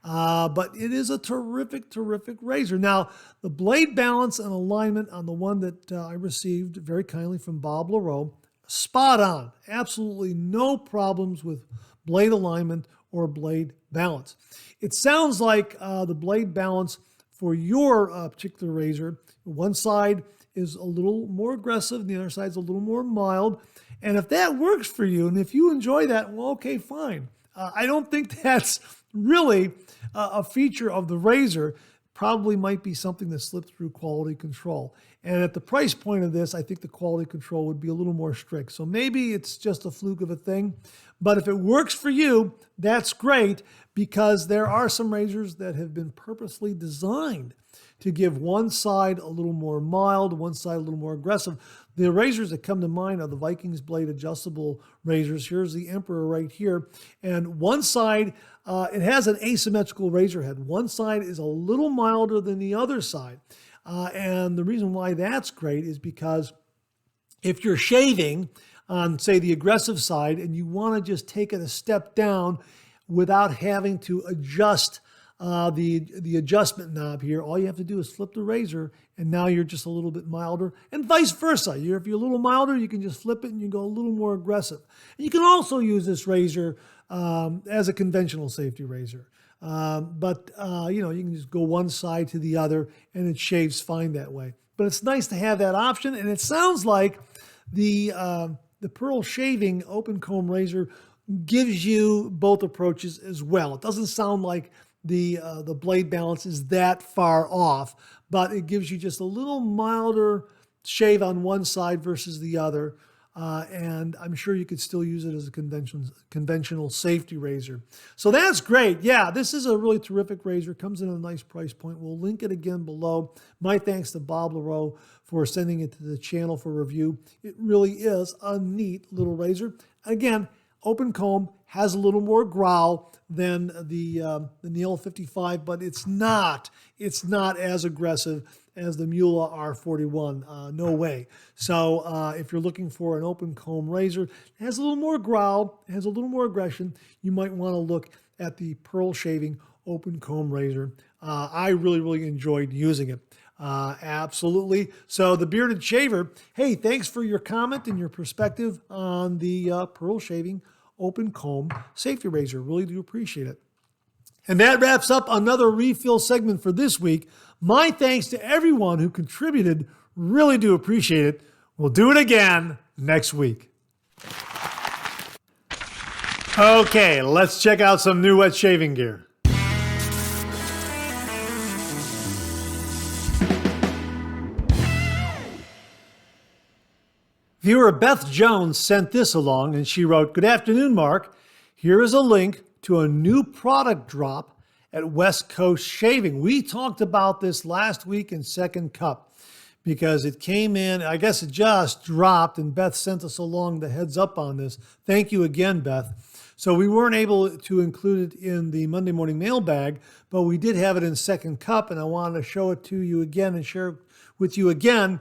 But it is a terrific, terrific razor. Now, the blade balance and alignment on the one that I received very kindly from Bob LaRoe, spot on. Absolutely no problems with blade alignment or blade balance. It sounds like the blade balance for your particular razor, one side is a little more aggressive, and the other side is a little more mild. And if that works for you, and if you enjoy that, well, okay, fine. I don't think that's really a feature of the razor. Probably might be something that slipped through quality control. And at the price point of this, I think the quality control would be a little more strict. So maybe it's just a fluke of a thing. But if it works for you, that's great, because there are some razors that have been purposely designed to give one side a little more mild, one side a little more aggressive. The razors that come to mind are the Vikings blade adjustable razors. Here's the Emperor right here. And one side, it has an asymmetrical razor head. One side is a little milder than the other side. And the reason why that's great is because if you're shaving on, say, the aggressive side and you want to just take it a step down without having to adjust the adjustment knob here, all you have to do is flip the razor, and now you're just a little bit milder, and vice versa. If you're a little milder, you can just flip it and you go a little more aggressive. And you can also use this razor as a conventional safety razor. But you can just go one side to the other, and it shaves fine that way. But it's nice to have that option, and it sounds like the Pearl Shaving Open Comb Razor gives you both approaches as well. It doesn't sound like the blade balance is that far off, but it gives you just a little milder shave on one side versus the other. And I'm sure you could still use it as a conventional safety razor. So that's great. Yeah, this is a really terrific razor. Comes in at a nice price point. We'll link it again below. My thanks to Bob LaRoe for sending it to the channel for review. It really is a neat little razor. Again, open comb, has a little more growl than the L55, but it's not as aggressive as the Mula R41. No way. So if you're looking for an open comb razor, it has a little more growl, it has a little more aggression, you might want to look at the Pearl Shaving open comb razor. I really enjoyed using it. Absolutely. So the Bearded Shaver, hey, thanks for your comment and your perspective on the Pearl Shaving Open Comb Safety Razor. Really do appreciate it. And that wraps up another refill segment for this week. My thanks to everyone who contributed. Really do appreciate it. We'll do it again next week. Okay, let's check out some new wet shaving gear. Viewer Beth Jones sent this along and she wrote, "Good afternoon, Mark. Here is a link to a new product drop at West Coast Shaving." We talked about this last week in Second Cup because it came in, I guess it just dropped, and Beth sent us along the heads up on this. Thank you again, Beth. So we weren't able to include it in the Monday Morning Mailbag, but we did have it in Second Cup, and I wanted to show it to you again and share it with you again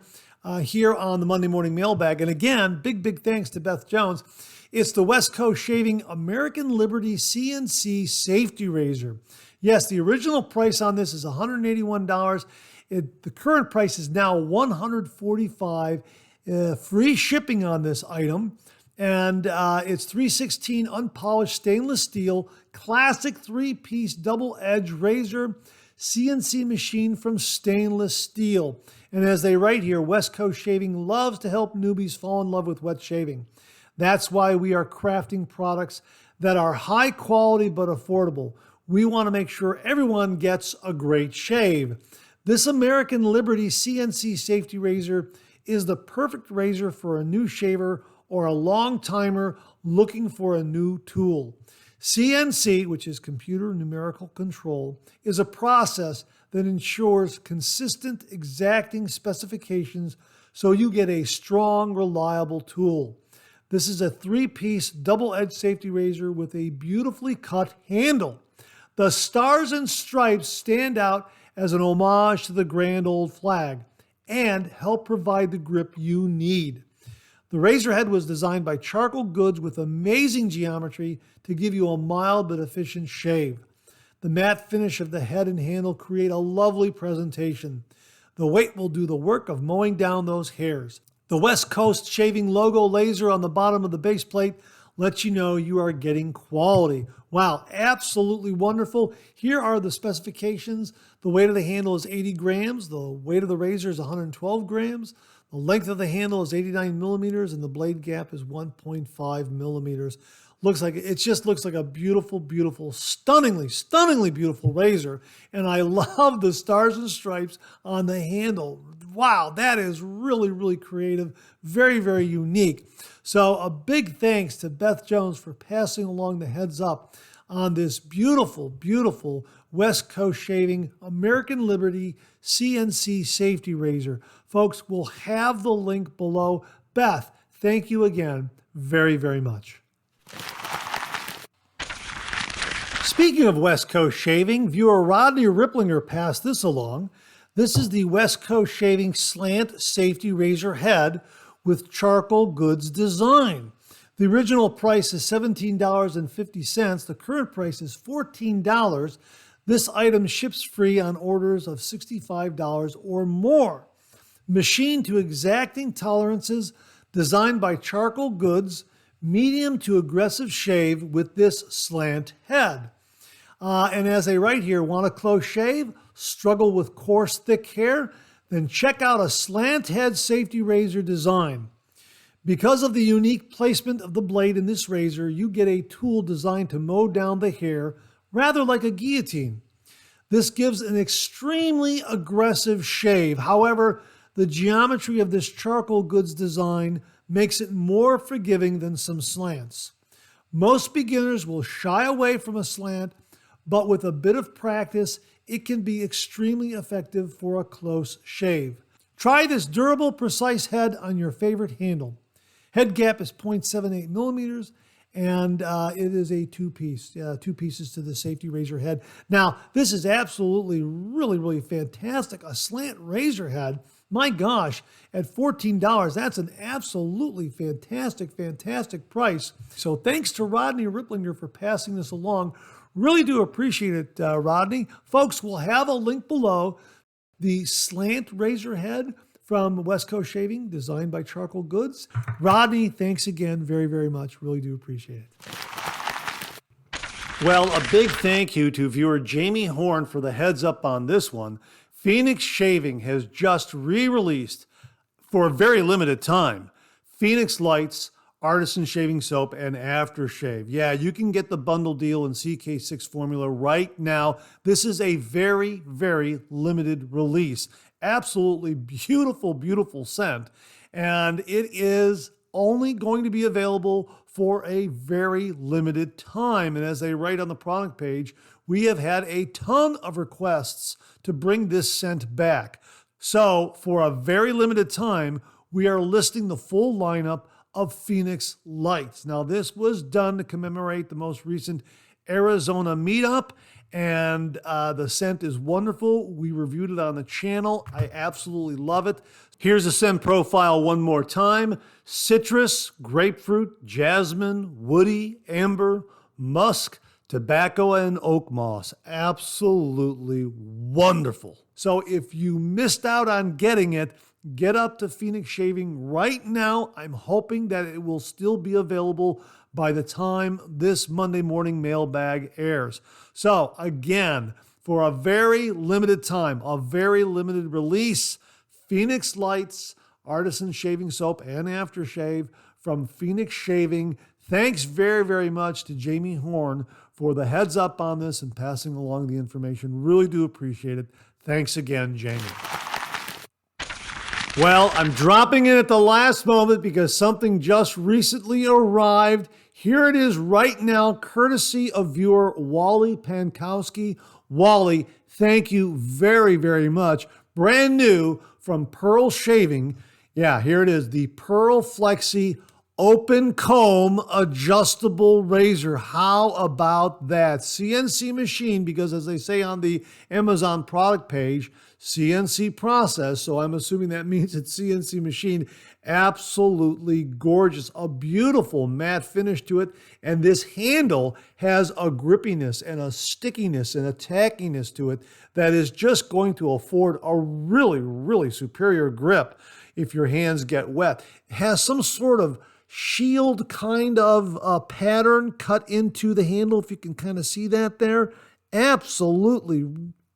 here on the Monday Morning Mailbag. And again, big thanks to Beth Jones. It's the West Coast Shaving American Liberty CNC Safety Razor. Yes, the original price on this is $181. The current price is now $145. Free shipping on this item. And it's 316 unpolished stainless steel, classic 3-piece double-edge razor, CNC machine from stainless steel. And as they write here, West Coast Shaving loves to help newbies fall in love with wet shaving. That's why we are crafting products that are high quality but affordable. We want to make sure everyone gets a great shave. This American Liberty CNC Safety Razor is the perfect razor for a new shaver or a long timer looking for a new tool. CNC, which is computer numerical control, is a process that ensures consistent, exacting specifications so you get a strong, reliable tool. This is a 3-piece double-edged safety razor with a beautifully cut handle. The stars and stripes stand out as an homage to the grand old flag and help provide the grip you need. The razor head was designed by Charcoal Goods with amazing geometry to give you a mild but efficient shave. The matte finish of the head and handle create a lovely presentation. The weight will do the work of mowing down those hairs. The West Coast Shaving logo laser on the bottom of the base plate lets you know you are getting quality. Wow, absolutely wonderful. Here are the specifications. The weight of the handle is 80 grams. The weight of the razor is 112 grams. The length of the handle is 89 millimeters, and the blade gap is 1.5 millimeters. It just looks like a beautiful, stunningly beautiful razor. And I love the stars and stripes on the handle. Wow, that is really creative. Very unique. So a big thanks to Beth Jones for passing along the heads up on this beautiful West Coast Shaving American Liberty CNC Safety Razor. Folks, we'll have the link below. Beth, thank you again very much. Speaking of West Coast Shaving, viewer Rodney Ripplinger passed this along. This is the West Coast Shaving Slant Safety Razor Head with Charcoal Goods design. The original price is $17.50. The current price is $14. This item ships free on orders of $65 or more. Machined to exacting tolerances, designed by Charcoal Goods, medium to aggressive shave with this slant head. And as they write here, want a close shave, struggle with coarse, thick hair? Then check out a slant head safety razor design. Because of the unique placement of the blade in this razor, you get a tool designed to mow down the hair, rather like a guillotine. This gives an extremely aggressive shave. However, the geometry of this Charcoal Goods design makes it more forgiving than some slants. Most beginners will shy away from a slant, but with a bit of practice, it can be extremely effective for a close shave. Try this durable, precise head on your favorite handle. Head gap is 0.78 millimeters, and it is a two-piece, two pieces to the safety razor head. Now, this is absolutely, really fantastic. A slant razor head, my gosh, at $14, that's an absolutely fantastic price. So thanks to Rodney Ripplinger for passing this along. Really do appreciate it, Rodney. Folks, we'll have a link below. The Slant razor head from West Coast Shaving, designed by Charcoal Goods. Rodney, thanks again very, very much. Really do appreciate it. Well, a big thank you to viewer Jamie Horn for the heads up on this one. Phoenix Shaving has just re-released, for a very limited time, Phoenix Lights, Artisan Shaving Soap, and Aftershave. Yeah, you can get the bundle deal in CK6 formula right now. This is a very, very limited release. Absolutely beautiful, beautiful scent. And it is only going to be available for a very limited time. And as they write on the product page, we have had a ton of requests to bring this scent back. So for a very limited time, we are listing the full lineup of Phoenix Lights. Now, this was done to commemorate the most recent Arizona Meetup, and the scent is wonderful. We reviewed it on the channel. I absolutely love it. Here's the scent profile one more time. Citrus, grapefruit, jasmine, woody, amber, musk, tobacco, and oak moss. Absolutely wonderful. So if you missed out on getting it, get up to Phoenix Shaving right now. I'm hoping that it will still be available by the time this Monday morning mailbag airs. So again, for a very limited time, a very limited release, Phoenix Lights, Artisan Shaving Soap, and Aftershave from Phoenix Shaving. Thanks very, very much to Jamie Horn for the heads up on this and passing along the information. Really do appreciate it. Thanks again, Jamie. Well, I'm dropping in at the last moment because something just recently arrived. Here it is right now, courtesy of viewer Wally Pankowski. Wally, thank you very, very much. Brand new from Pearl Shaving. Yeah, here it is, the Pearl Flexi Open Comb Adjustable Razor. How about that? CNC machine, because as they say on the Amazon product page, CNC process, so I'm assuming that means it's CNC machine. Absolutely gorgeous. A beautiful matte finish to it. And this handle has a grippiness and a stickiness and a tackiness to it that is just going to afford a really, really superior grip if your hands get wet. It has some sort of shield kind of pattern cut into the handle, if you can kind of see that there. Absolutely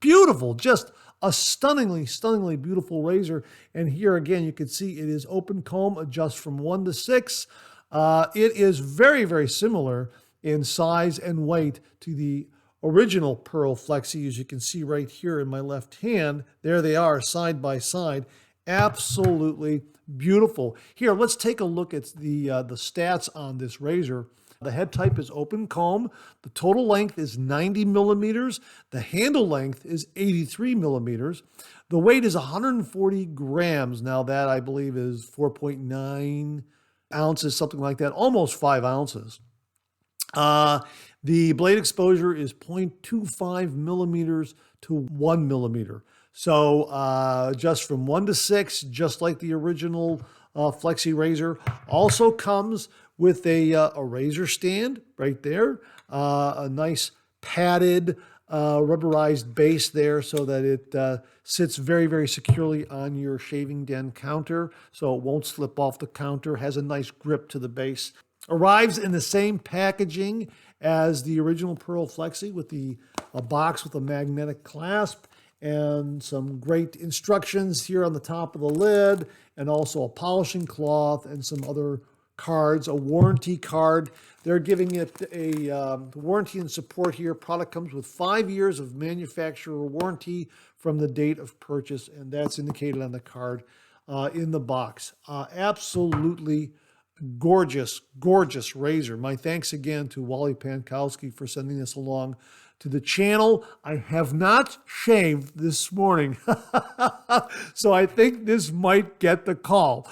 beautiful. Just a stunningly, stunningly beautiful razor. And here again, you can see it is open comb, adjust from 1 to 6. It is very, very similar in size and weight to the original Pearl Flexi, as you can see right here in my left hand. There they are, side by side. Absolutely beautiful. Here, let's take a look at the stats on this razor. The head type is open comb. The total length is 90 millimeters. The handle length is 83 millimeters. The weight is 140 grams. Now that I believe is 4.9 ounces, something like that, almost 5 ounces. The blade exposure is 0.25 millimeters to 1 millimeter. So just from 1 to 6, just like the original Flexi razor. Also comes with a razor stand right there, a nice padded rubberized base there so that it sits very, very securely on your shaving den counter so it won't slip off the counter, has a nice grip to the base. Arrives in the same packaging as the original Pearl Flexi with a box with a magnetic clasp and some great instructions here on the top of the lid, and also a polishing cloth and some other cards, a warranty card. They're giving it a warranty and support here. Product comes with 5 years of manufacturer warranty from the date of purchase, and that's indicated on the card in the box. Absolutely gorgeous, gorgeous razor. My thanks again to Wally Pankowski for sending this along to the channel. I have not shaved this morning, so I think this might get the call.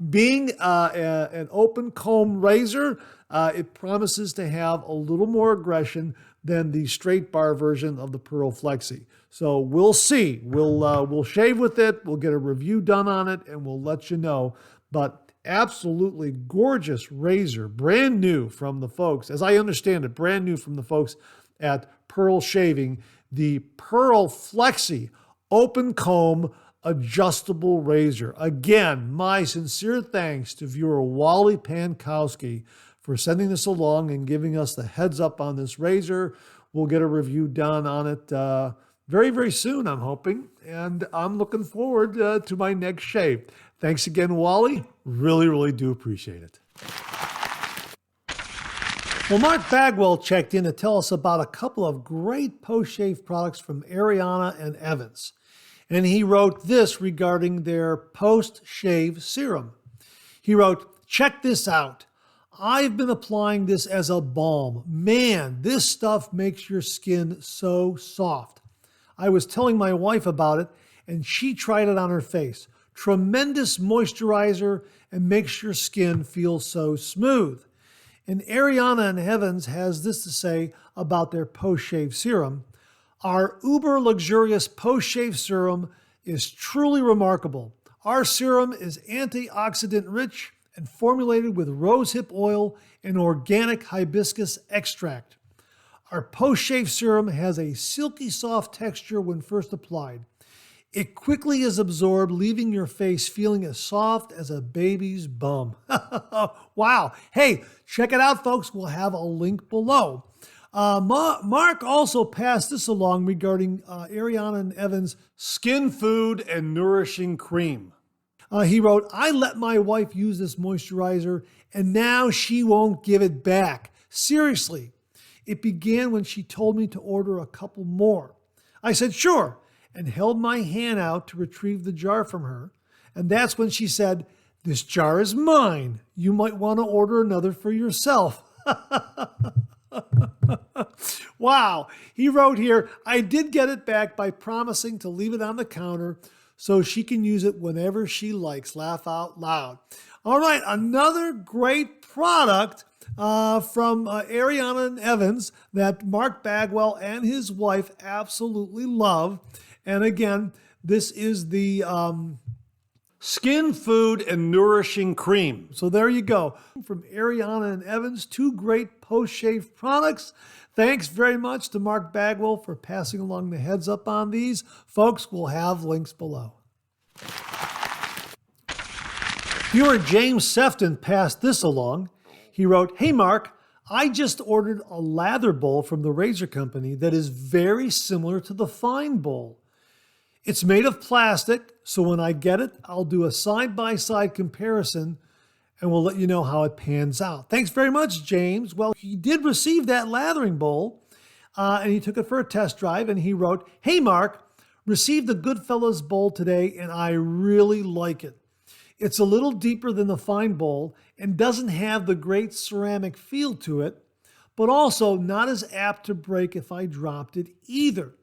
Being an open comb razor, it promises to have a little more aggression than the straight bar version of the Pearl Flexi. So we'll see. We'll shave with it. We'll get a review done on it, and we'll let you know. But absolutely gorgeous razor, brand new from the folks. As I understand it, brand new from the folks at Pearl Shaving, the Pearl Flexi Open Comb Adjustable Razor. Again, my sincere thanks to viewer Wally Pankowski for sending this along and giving us the heads up on this razor. We'll get a review done on it very, very soon, I'm hoping. And I'm looking forward to my next shave. Thanks again, Wally. Really, really do appreciate it. Well, Mark Bagwell checked in to tell us about a couple of great post-shave products from Ariana and Evans. And he wrote this regarding their post-shave serum. He wrote, "Check this out. I've been applying this as a balm. Man, this stuff makes your skin so soft. I was telling my wife about it, and she tried it on her face. Tremendous moisturizer and makes your skin feel so smooth." And Ariana and Evans has this to say about their post-shave serum. "Our uber luxurious post-shave serum is truly remarkable. Our serum is antioxidant rich and formulated with rosehip oil and organic hibiscus extract. Our post-shave serum has a silky soft texture when first applied. It quickly is absorbed, leaving your face feeling as soft as a baby's bum." Wow. Hey, check it out, folks. We'll have a link below. Mark also passed this along regarding Ariana and Evans' Skin Food and Nourishing Cream. He wrote, "I let my wife use this moisturizer, and now she won't give it back. Seriously, it began when she told me to order a couple more. I said, sure, and held my hand out to retrieve the jar from her. And that's when she said, 'This jar is mine. You might want to order another for yourself.'" Wow. He wrote here, "I did get it back by promising to leave it on the counter so she can use it whenever she likes." Laugh out loud. All right, another great product from Ariana and Evans that Mark Bagwell and his wife absolutely love. And again, this is the Skin Food and Nourishing Cream. So there you go. From Ariana and Evans, two great post-shave products. Thanks very much to Mark Bagwell for passing along the heads up on these. Folks, we'll have links below. Viewer James Sefton passed this along. He wrote, "Hey Mark, I just ordered a lather bowl from the razor company that is very similar to the fine bowl. It's made of plastic, so when I get it, I'll do a side-by-side comparison and we'll let you know how it pans out." Thanks very much, James. Well, he did receive that lathering bowl and he took it for a test drive and he wrote, "Hey Mark, received the Goodfellas bowl today and I really like it. It's a little deeper than the fine bowl and doesn't have the great ceramic feel to it, but also not as apt to break if I dropped it either."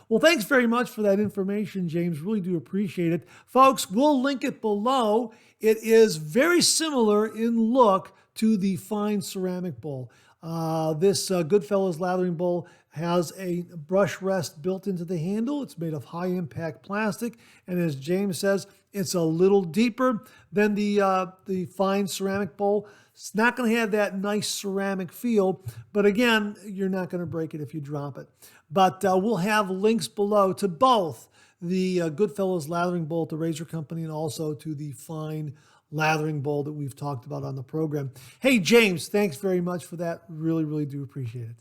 Well, thanks very much for that information, James. Really do appreciate it. Folks, we'll link it below. It is very similar in look to the fine ceramic bowl. This Goodfellas lathering bowl has a brush rest built into the handle. It's made of high impact plastic. And as James says, it's a little deeper than the fine ceramic bowl. It's not going to have that nice ceramic feel, but again, you're not going to break it if you drop it. But we'll have links below to both the Goodfellas lathering bowl at the Razor Company and also to the fine lathering bowl that we've talked about on the program. Hey, James, thanks very much for that. Really, really do appreciate it.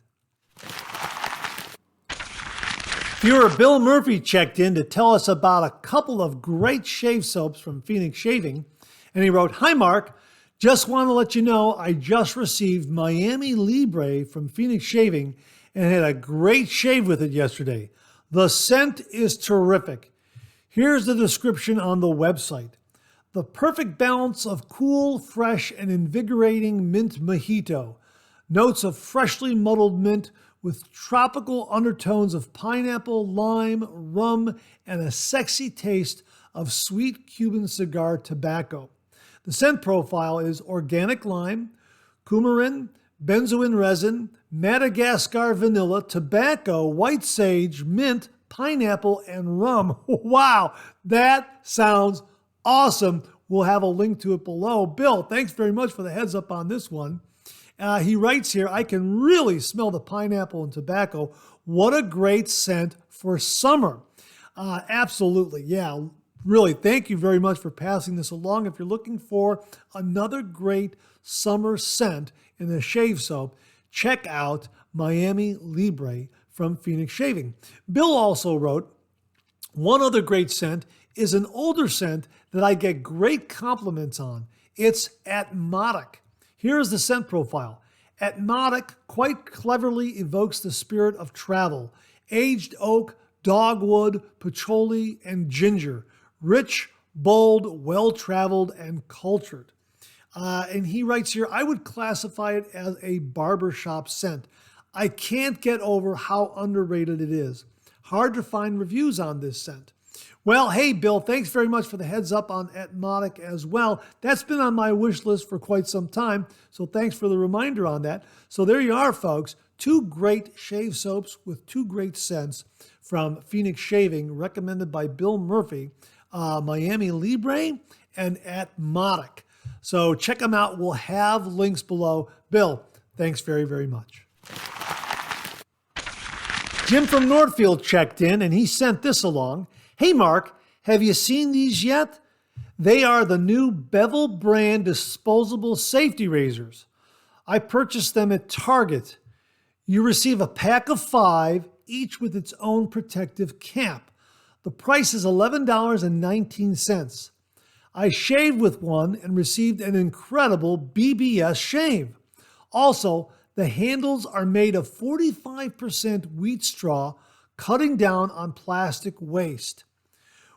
Viewer Bill Murphy checked in to tell us about a couple of great shave soaps from Phoenix Shaving. And he wrote, "Hi, Mark. Just want to let you know I just received Miami Libre from Phoenix Shaving and had a great shave with it yesterday. The scent is terrific. Here's the description on the website. The perfect balance of cool, fresh, and invigorating mint mojito. Notes of freshly muddled mint with tropical undertones of pineapple, lime, rum, and a sexy taste of sweet Cuban cigar tobacco. The scent profile is organic lime, coumarin, benzoin resin, Madagascar vanilla, tobacco, white sage, mint, pineapple, and rum." Wow, that sounds awesome. We'll have a link to it below. Bill, thanks very much for the heads up on this one. He writes here, I can really smell the pineapple and tobacco. What a great scent for summer. Absolutely. Yeah, really. Thank you very much for passing this along. If you're looking for another great summer scent in a shave soap, check out Miami Libre from Phoenix Shaving. Bill also wrote, one other great scent is an older scent that I get great compliments on. It's Atmodic. Here is the scent profile. Atmodic quite cleverly evokes the spirit of travel. Aged oak, dogwood, patchouli, and ginger. Rich, bold, well-traveled, and cultured. And he writes here, I would classify it as a barbershop scent. I can't get over how underrated it is. Hard to find reviews on this scent. Well, hey, Bill, thanks very much for the heads up on Atmodic as well. That's been on my wish list for quite some time, so thanks for the reminder on that. So there you are, folks. 2 great shave soaps with 2 great scents from Phoenix Shaving, recommended by Bill Murphy, Miami Libre and Atmodic. So check them out. We'll have links below. Bill, thanks very, very much. Jim from Northfield checked in, and he sent this along. Hey, Mark, have you seen these yet? They are the new Bevel brand disposable safety razors. I purchased them at Target. You receive a pack of 5, each with its own protective cap. The price is $11.19. I shaved with one and received an incredible BBS shave. Also, the handles are made of 45% wheat straw, cutting down on plastic waste.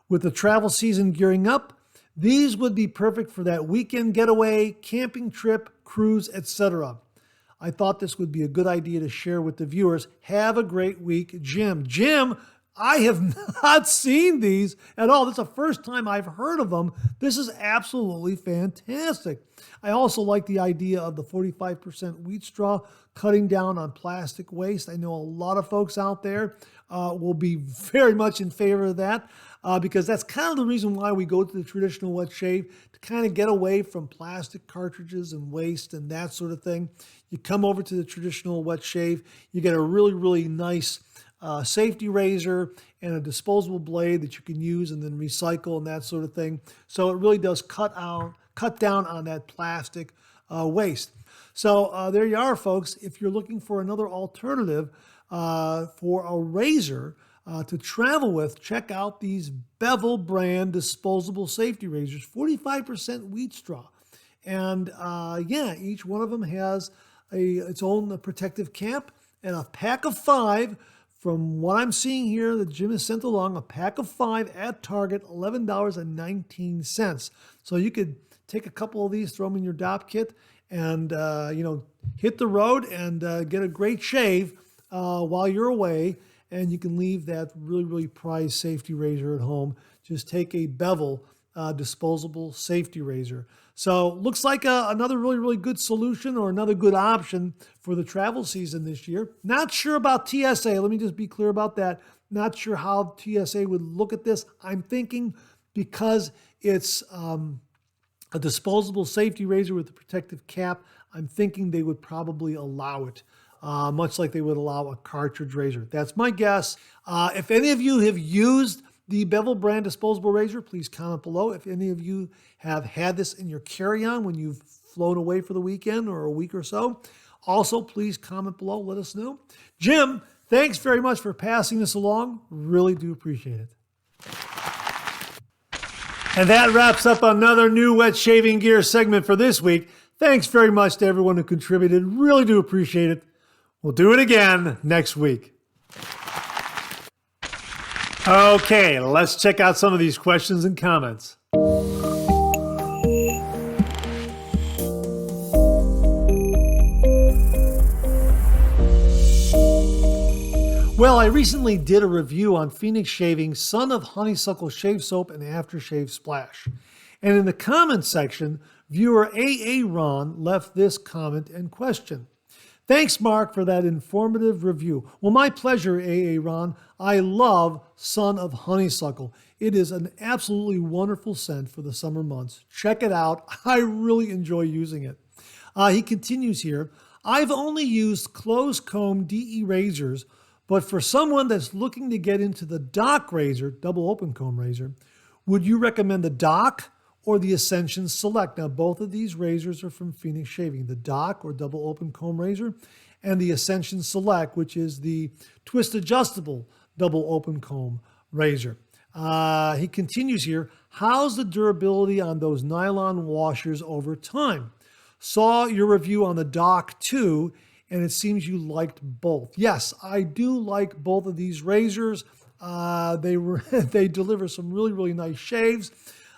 With the travel season gearing up, these would be perfect for that weekend getaway, camping trip, cruise, etc. I thought this would be a good idea to share with the viewers. Have a great week, Jim. Jim, I have not seen these at all. This is the first time I've heard of them. This is absolutely fantastic. I also like the idea of the 45% wheat straw cutting down on plastic waste. I know a lot of folks out there will be very much in favor of that because that's kind of the reason why we go to the traditional wet shave, to kind of get away from plastic cartridges and waste and that sort of thing. You come over to the traditional wet shave, you get a really, really nice safety razor and a disposable blade that you can use and then recycle and that sort of thing. So it really does cut down on that plastic waste. So there you are, folks. If you're looking for another alternative for a razor to travel with, check out these Bevel brand disposable safety razors, 45% wheat straw. And yeah, each one of them has its own protective cap, and a pack of 5. From what I'm seeing here that Jim has sent along, a pack of 5 at Target, $11.19. So you could take a couple of these, throw them in your DOP kit, and hit the road and get a great shave while you're away. And you can leave that really, really prized safety razor at home. Just take a Bevel disposable safety razor. So looks like another really, really good solution or another good option for the travel season this year. Not sure about TSA. Let me just be clear about that. Not sure how TSA would look at this. I'm thinking because it's a disposable safety razor with a protective cap, I'm thinking they would probably allow it, much like they would allow a cartridge razor. That's my guess. If any of you have used the Bevel brand disposable razor, please comment below. If any of you have had this in your carry-on when you've flown away for the weekend or a week or so, also please comment below. Let us know. Jim, thanks very much for passing this along. Really do appreciate it. And that wraps up another new wet shaving gear segment for this week. Thanks very much to everyone who contributed. Really do appreciate it. We'll do it again next week. Okay, let's check out some of these questions and comments. Well, I recently did a review on Phoenix Shaving Son of Honeysuckle Shave Soap and Aftershave Splash. And in the comments section, viewer AA Ron left this comment and question. Thanks, Mark, for that informative review. Well, my pleasure, AA Ron. I love Son of Honeysuckle. It is an absolutely wonderful scent for the summer months. Check it out. I really enjoy using it. He continues here. I've only used closed comb DE razors, but for someone that's looking to get into the dock razor, double open comb razor, would you recommend the dock or the Ascension Select? Now, both of these razors are from Phoenix Shaving, the dock or double open comb razor, and the Ascension Select, which is the twist adjustable double open comb razor. He continues here, how's the durability on those nylon washers over time? Saw your review on the dock too, and it seems you liked both. Yes, I do like both of these razors. They deliver some really, really nice shaves.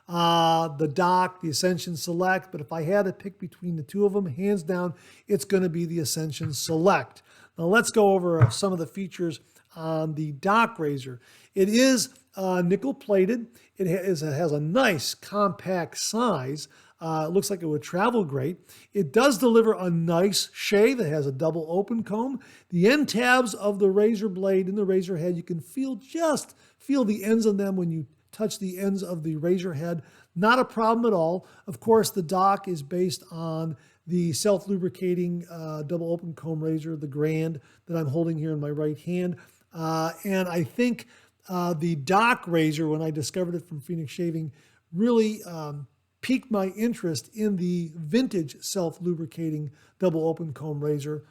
The dock, the Ascension Select, but if I had to pick between the two of them, hands down, it's going to be the Ascension Select. Now let's go over some of the features on the dock razor. It is nickel plated. It has a nice compact size. It looks like it would travel great. It does deliver a nice shave. It has a double open comb. The end tabs of the razor blade in the razor head, you can feel the ends of them when you touch the ends of the razor head. Not a problem at all. Of course, the dock is based on the self-lubricating double open comb razor, the Grand, that I'm holding here in my right hand. And I think the dock razor, when I discovered it from Phoenix Shaving, really piqued my interest in the vintage self-lubricating double open comb razor,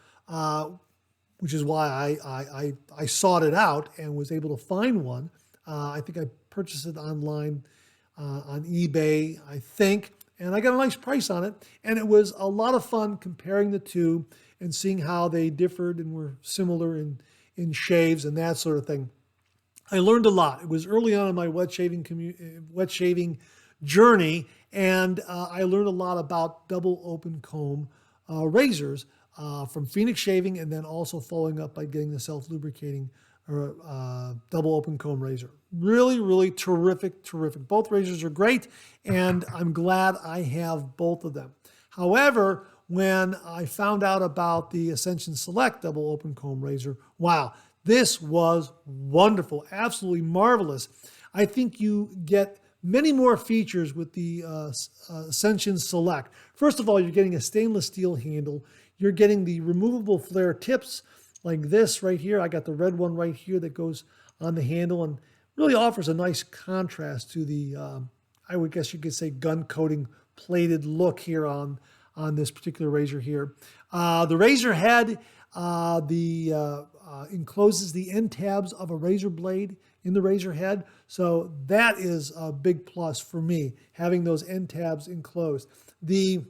which is why I sought it out and was able to find one. I think I purchased it online on eBay, I think, and I got a nice price on it. And it was a lot of fun comparing the two and seeing how they differed and were similar in shaves and that sort of thing. I learned a lot. It was early on in my wet shaving journey, and I learned a lot about double open comb razors from Phoenix Shaving, and then also following up by getting the self-lubricating double open comb razor. Really, really terrific. Both razors are great, and I'm glad I have both of them. However, when I found out about the Ascension Select double open comb razor, wow, this was wonderful, absolutely marvelous. I think you get many more features with the Ascension Select. First of all, you're getting a stainless steel handle. You're getting the removable flare tips like this right here. I got the red one right here that goes on the handle and really offers a nice contrast to the, I would guess you could say, gun coating plated look here on this particular razor here. The razor head encloses the end tabs of a razor blade in the razor head. So that is a big plus for me, having those end tabs enclosed. The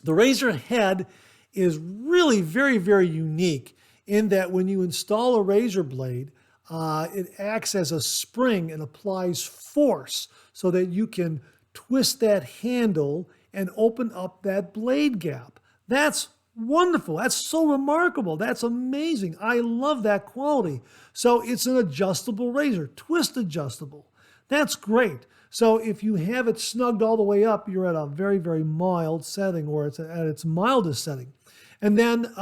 razor head is really very, very unique in that when you install a razor blade, it acts as a spring and applies force so that you can twist that handle and open up that blade gap. That's wonderful. That's so remarkable. That's amazing. I love that quality. So it's an adjustable razor, twist adjustable. That's great. So if you have it snugged all the way up, you're at a very, very mild setting, or it's at its mildest setting. And then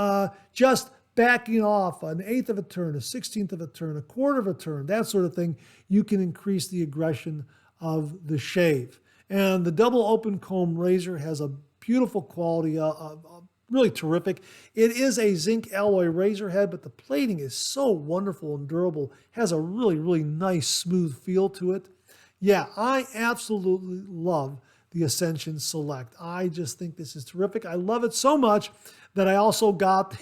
just backing off an eighth of a turn, a 16th of a turn, a quarter of a turn, that sort of thing, you can increase the aggression of the shave. And the double open comb razor has a beautiful quality, really terrific. It is a zinc alloy razor head, but the plating is so wonderful and durable, has a really, really nice smooth feel to it. Yeah, I absolutely love the Ascension Select. I just think this is terrific. I love it so much that I also got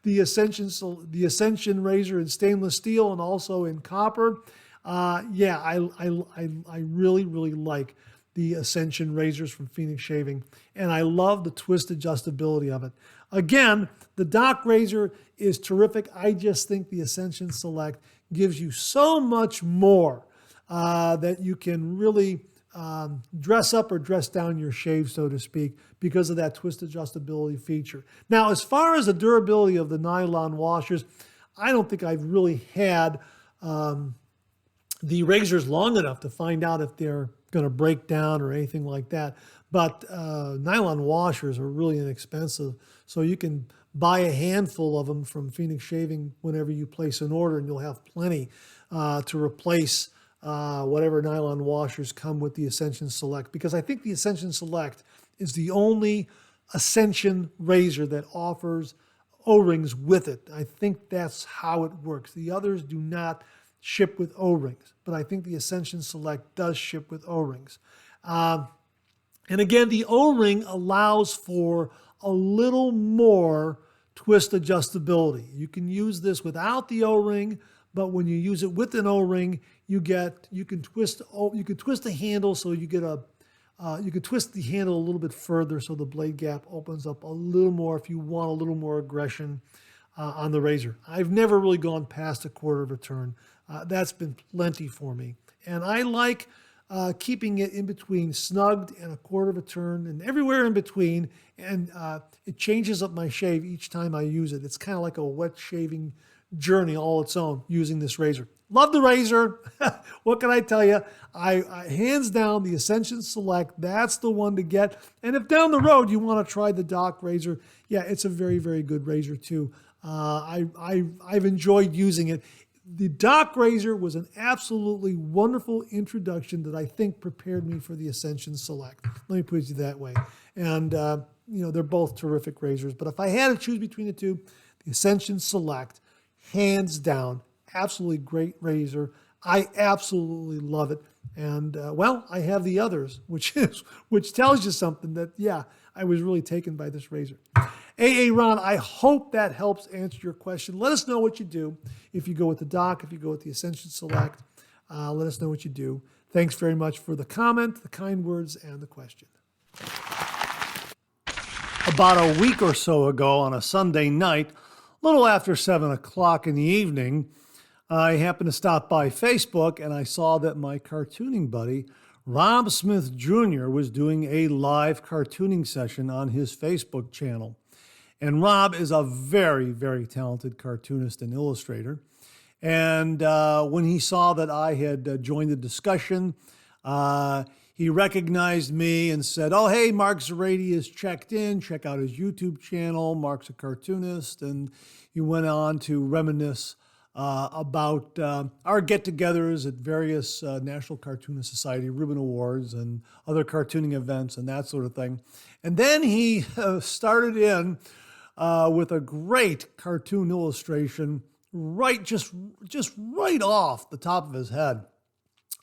the Ascension razor in stainless steel and also in copper. Yeah, I really, really like the Ascension razors from Phoenix Shaving, and I love the twist adjustability of it. Again, the dock razor is terrific. I just think the Ascension Select gives you so much more that you can really dress up or dress down your shave, so to speak, because of that twist adjustability feature. Now, as far as the durability of the nylon washers, I don't think I've really had the razors long enough to find out if they're going to break down or anything like that. But nylon washers are really inexpensive, so you can buy a handful of them from Phoenix Shaving whenever you place an order, and you'll have plenty to replace whatever nylon washers come with the Ascension Select, because I think the Ascension Select is the only Ascension razor that offers O-rings with it. I think that's how it works. The others do not ship with O-rings, but I think the Ascension Select does ship with O-rings. And again, the O-ring allows for a little more twist adjustability. You can use this without the O-ring, but when you use it with an O-ring, you can twist the handle so you get you can twist the handle a little bit further so the blade gap opens up a little more if you want a little more aggression on the razor. I've never really gone past a quarter of a turn. That's been plenty for me. And I like keeping it in between snugged and a quarter of a turn and everywhere in between. And it changes up my shave each time I use it. It's kind of like a wet shaving journey all its own using this razor. Love the razor. What can I tell you? I hands down, the Ascension Select, that's the one to get. And if down the road you want to try the Dock razor, yeah, it's a very, very good razor too. I've enjoyed using it. The Dock razor was an absolutely wonderful introduction that I think prepared me for the Ascension Select. Let me put it that way. And, they're both terrific razors. But if I had to choose between the two, the Ascension Select, hands down, absolutely great razor. I absolutely love it. And, I have the others, which tells you something that, yeah, I was really taken by this razor. Ron, I hope that helps answer your question. Let us know what you do. If you go with the Dock, if you go with the Ascension Select, let us know what you do. Thanks very much for the comment, the kind words, and the question. About a week or so ago on a Sunday night, a little after 7 o'clock in the evening, I happened to stop by Facebook and I saw that my cartooning buddy, Rob Smith Jr., was doing a live cartooning session on his Facebook channel. And Rob is a very, very talented cartoonist and illustrator. And when he saw that I had joined the discussion, he recognized me and said, "Oh, hey, Mark Zarady is checked in. Check out his YouTube channel. Mark's a cartoonist." And he went on to reminisce about our get-togethers at various National Cartoonist Society Ribbon Awards and other cartooning events and that sort of thing. And then he started in with a great cartoon illustration just right off the top of his head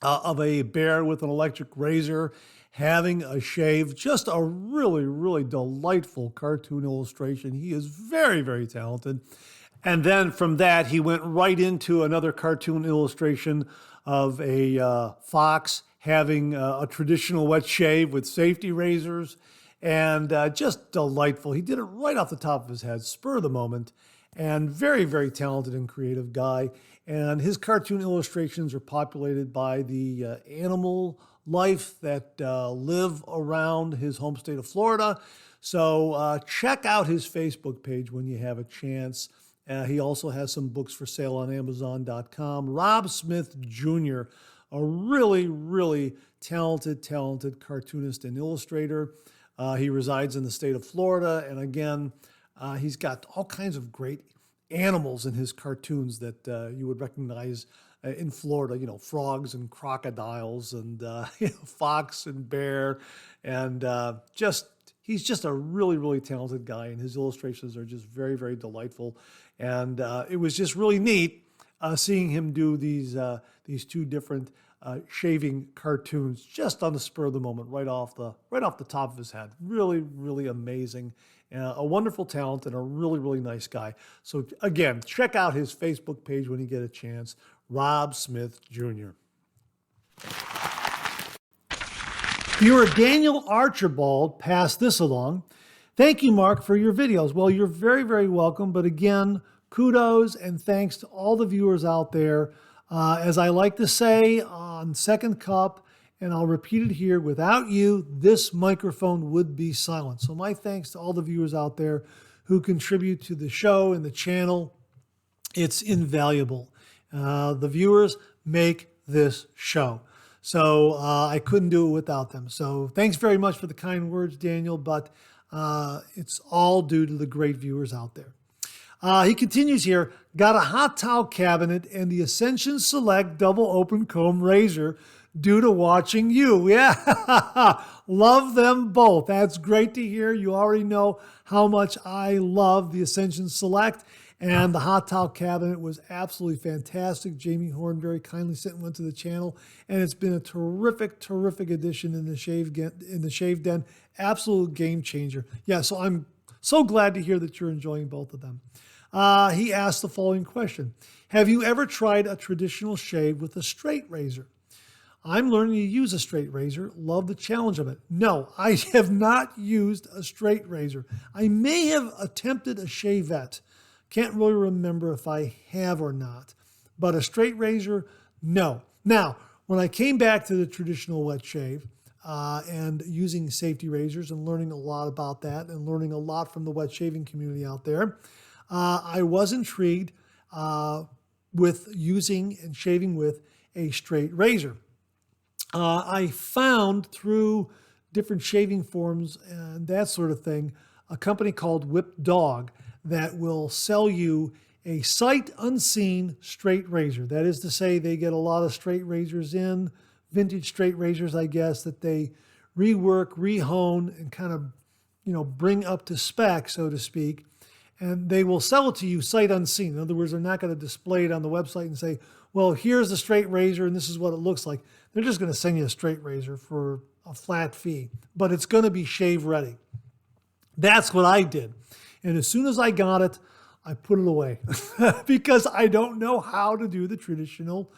of a bear with an electric razor having a shave. Just a really, really delightful cartoon illustration. He is very, very talented. And then from that, he went right into another cartoon illustration of a fox having a traditional wet shave with safety razors, and just delightful. He did it right off the top of his head, spur of the moment, and very, very talented and creative guy. And his cartoon illustrations are populated by the animal life that live around his home state of Florida. So check out his Facebook page when you have a chance. He also has some books for sale on Amazon.com. Rob Smith Jr., a really, really talented cartoonist and illustrator. He resides in the state of Florida. And again, he's got all kinds of great animals in his cartoons that you would recognize in Florida, frogs and crocodiles and fox and bear. And he's just a really, really talented guy. And his illustrations are just very, very delightful. And it was just really neat seeing him do these two different shaving cartoons just on the spur of the moment, right off the top of his head. Really, really amazing. A wonderful talent and a really, really nice guy. So again, check out his Facebook page when you get a chance. Rob Smith Jr. Viewer Daniel Archibald passed this along. Thank you, Mark, for your videos. Well, you're very, very welcome. But again, kudos and thanks to all the viewers out there. As I like to say on Second Cup, and I'll repeat it here, without you, this microphone would be silent. So my thanks to all the viewers out there who contribute to the show and the channel. It's invaluable. The viewers make this show. So I couldn't do it without them. So thanks very much for the kind words, Daniel, but it's all due to the great viewers out there. He continues here, got a hot towel cabinet and the Ascension Select double open comb razor due to watching you. Yeah, love them both. That's great to hear. You already know how much I love the Ascension Select, and the hot towel cabinet was absolutely fantastic. Jamie Horn very kindly sent one to the channel, and it's been a terrific, terrific addition in the shave den. Absolute game changer. Yeah, so I'm so glad to hear that you're enjoying both of them. He asked the following question. Have you ever tried a traditional shave with a straight razor? I'm learning to use a straight razor. Love the challenge of it. No, I have not used a straight razor. I may have attempted a shavette. Can't really remember if I have or not. But a straight razor, no. Now, when I came back to the traditional wet shave and using safety razors and learning a lot about that and learning a lot from the wet shaving community out there, I was intrigued with using and shaving with a straight razor. I found through different shaving forums and that sort of thing, a company called Whipped Dog that will sell you a sight unseen straight razor. That is to say, they get a lot of straight razors in, vintage straight razors, I guess, that they rework, rehone, and kind of, bring up to spec, so to speak. And they will sell it to you sight unseen. In other words, they're not going to display it on the website and say, well, here's the straight razor and this is what it looks like. They're just going to send you a straight razor for a flat fee, but it's going to be shave ready. That's what I did. And as soon as I got it, I put it away because I don't know how to do the traditional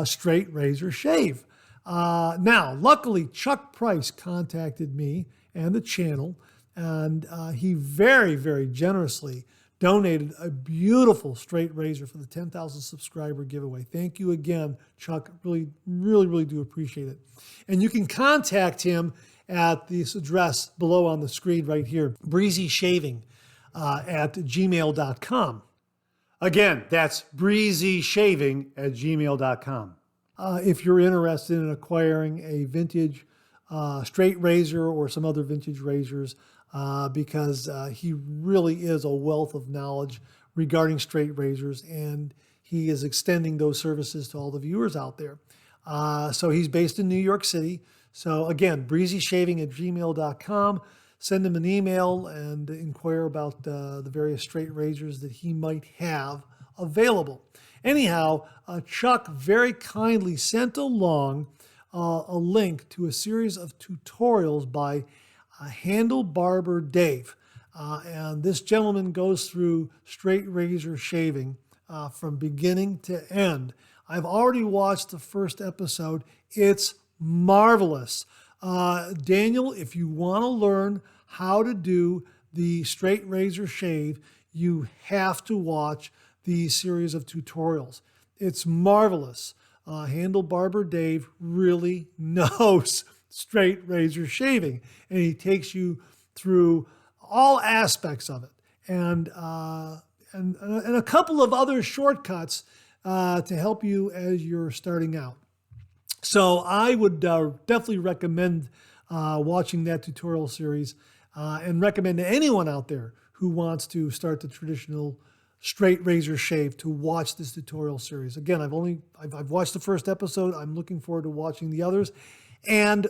straight razor shave. Now, luckily, Chuck Preiss contacted me and the channel, and he very, very generously donated a beautiful straight razor for the 10,000 subscriber giveaway. Thank you again, Chuck. Really, really, really do appreciate it. And you can contact him at this address below on the screen right here, breezyshaving at gmail.com. Again, that's breezyshaving at gmail.com. If you're interested in acquiring a vintage straight razor or some other vintage razors, because he really is a wealth of knowledge regarding straight razors, and he is extending those services to all the viewers out there. So he's based in New York City. So again, breezyshaving at gmail.com. Send him an email and inquire about the various straight razors that he might have available. Anyhow, Chuck very kindly sent along a link to a series of tutorials by Handle Barber Dave. And this gentleman goes through straight razor shaving from beginning to end. I've already watched the first episode. It's marvelous. Daniel, if you want to learn how to do the straight razor shave, you have to watch the series of tutorials. It's marvelous. Handle Barber Dave really knows straight razor shaving, and he takes you through all aspects of it, and a couple of other shortcuts to help you as you're starting out. So I would definitely recommend watching that tutorial series, and recommend to anyone out there who wants to start the traditional straight razor shave to watch this tutorial series. Again, I've watched the first episode. I'm looking forward to watching the others. And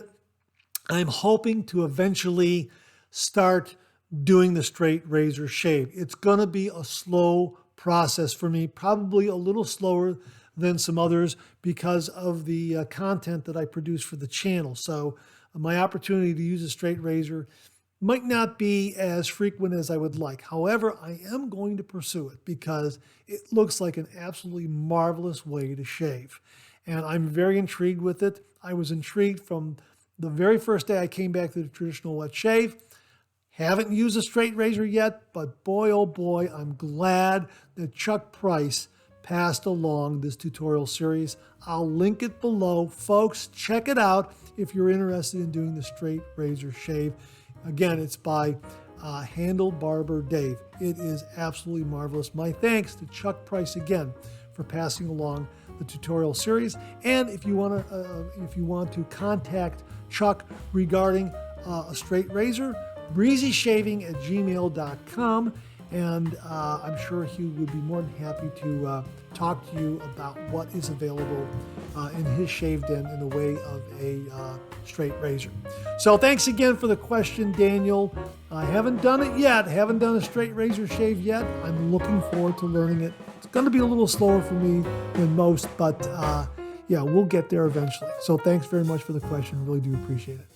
I'm hoping to eventually start doing the straight razor shave. It's going to be a slow process for me, probably a little slower than some others because of the content that I produce for the channel. So my opportunity to use a straight razor might not be as frequent as I would like. However, I am going to pursue it because it looks like an absolutely marvelous way to shave. And I'm very intrigued with it. I was intrigued from the very first day I came back to the traditional wet shave. Haven't used a straight razor yet, but boy, oh boy, I'm glad that Chuck Preiss passed along this tutorial series. I'll link it below. Folks, check it out if you're interested in doing the straight razor shave. Again, it's by Handle Barber Dave. It is absolutely marvelous. My thanks to Chuck Preiss again for passing along the tutorial series. And if you want to contact Chuck regarding a straight razor, breezyshaving at gmail.com. and I'm sure he would be more than happy to talk to you about what is available in his shave den in the way of a straight razor. So thanks again for the question, Daniel. I haven't done it yet. Haven't done a straight razor shave yet. I'm looking forward to learning it. It's going to be a little slower for me than most, but yeah, we'll get there eventually. So thanks very much for the question. Really do appreciate it.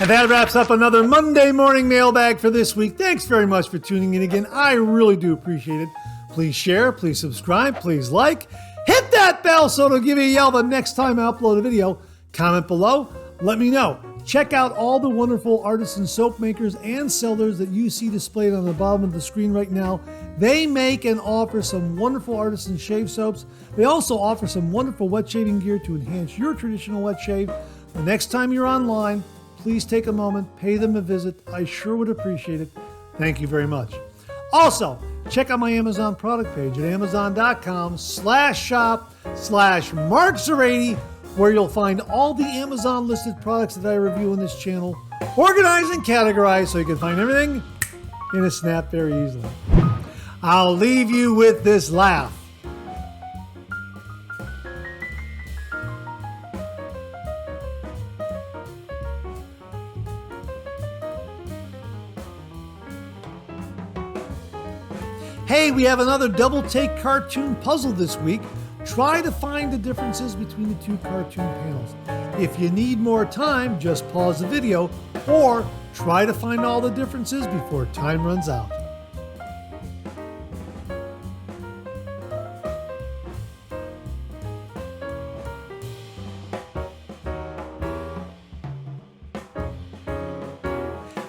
And that wraps up another Monday morning mailbag for this week. Thanks very much for tuning in again. I really do appreciate it. Please share, please subscribe, please like. Hit that bell so it'll give you a yell the next time I upload a video. Comment below. Let me know. Check out all the wonderful artisan soap makers and sellers that you see displayed on the bottom of the screen right now. They make and offer some wonderful artisan shave soaps. They also offer some wonderful wet shaving gear to enhance your traditional wet shave. The next time you're online, please take a moment, pay them a visit. I sure would appreciate it. Thank you very much. Also, check out my Amazon product page at amazon.com/shop/Mark080, where you'll find all the Amazon listed products that I review on this channel, organized and categorized so you can find everything in a snap very easily. I'll leave you with this laugh. Hey, we have another double take cartoon puzzle this week. Try to find the differences between the two cartoon panels. If you need more time, just pause the video or try to find all the differences before time runs out.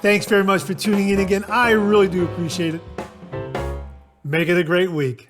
Thanks very much for tuning in again. I really do appreciate it. Make it a great week.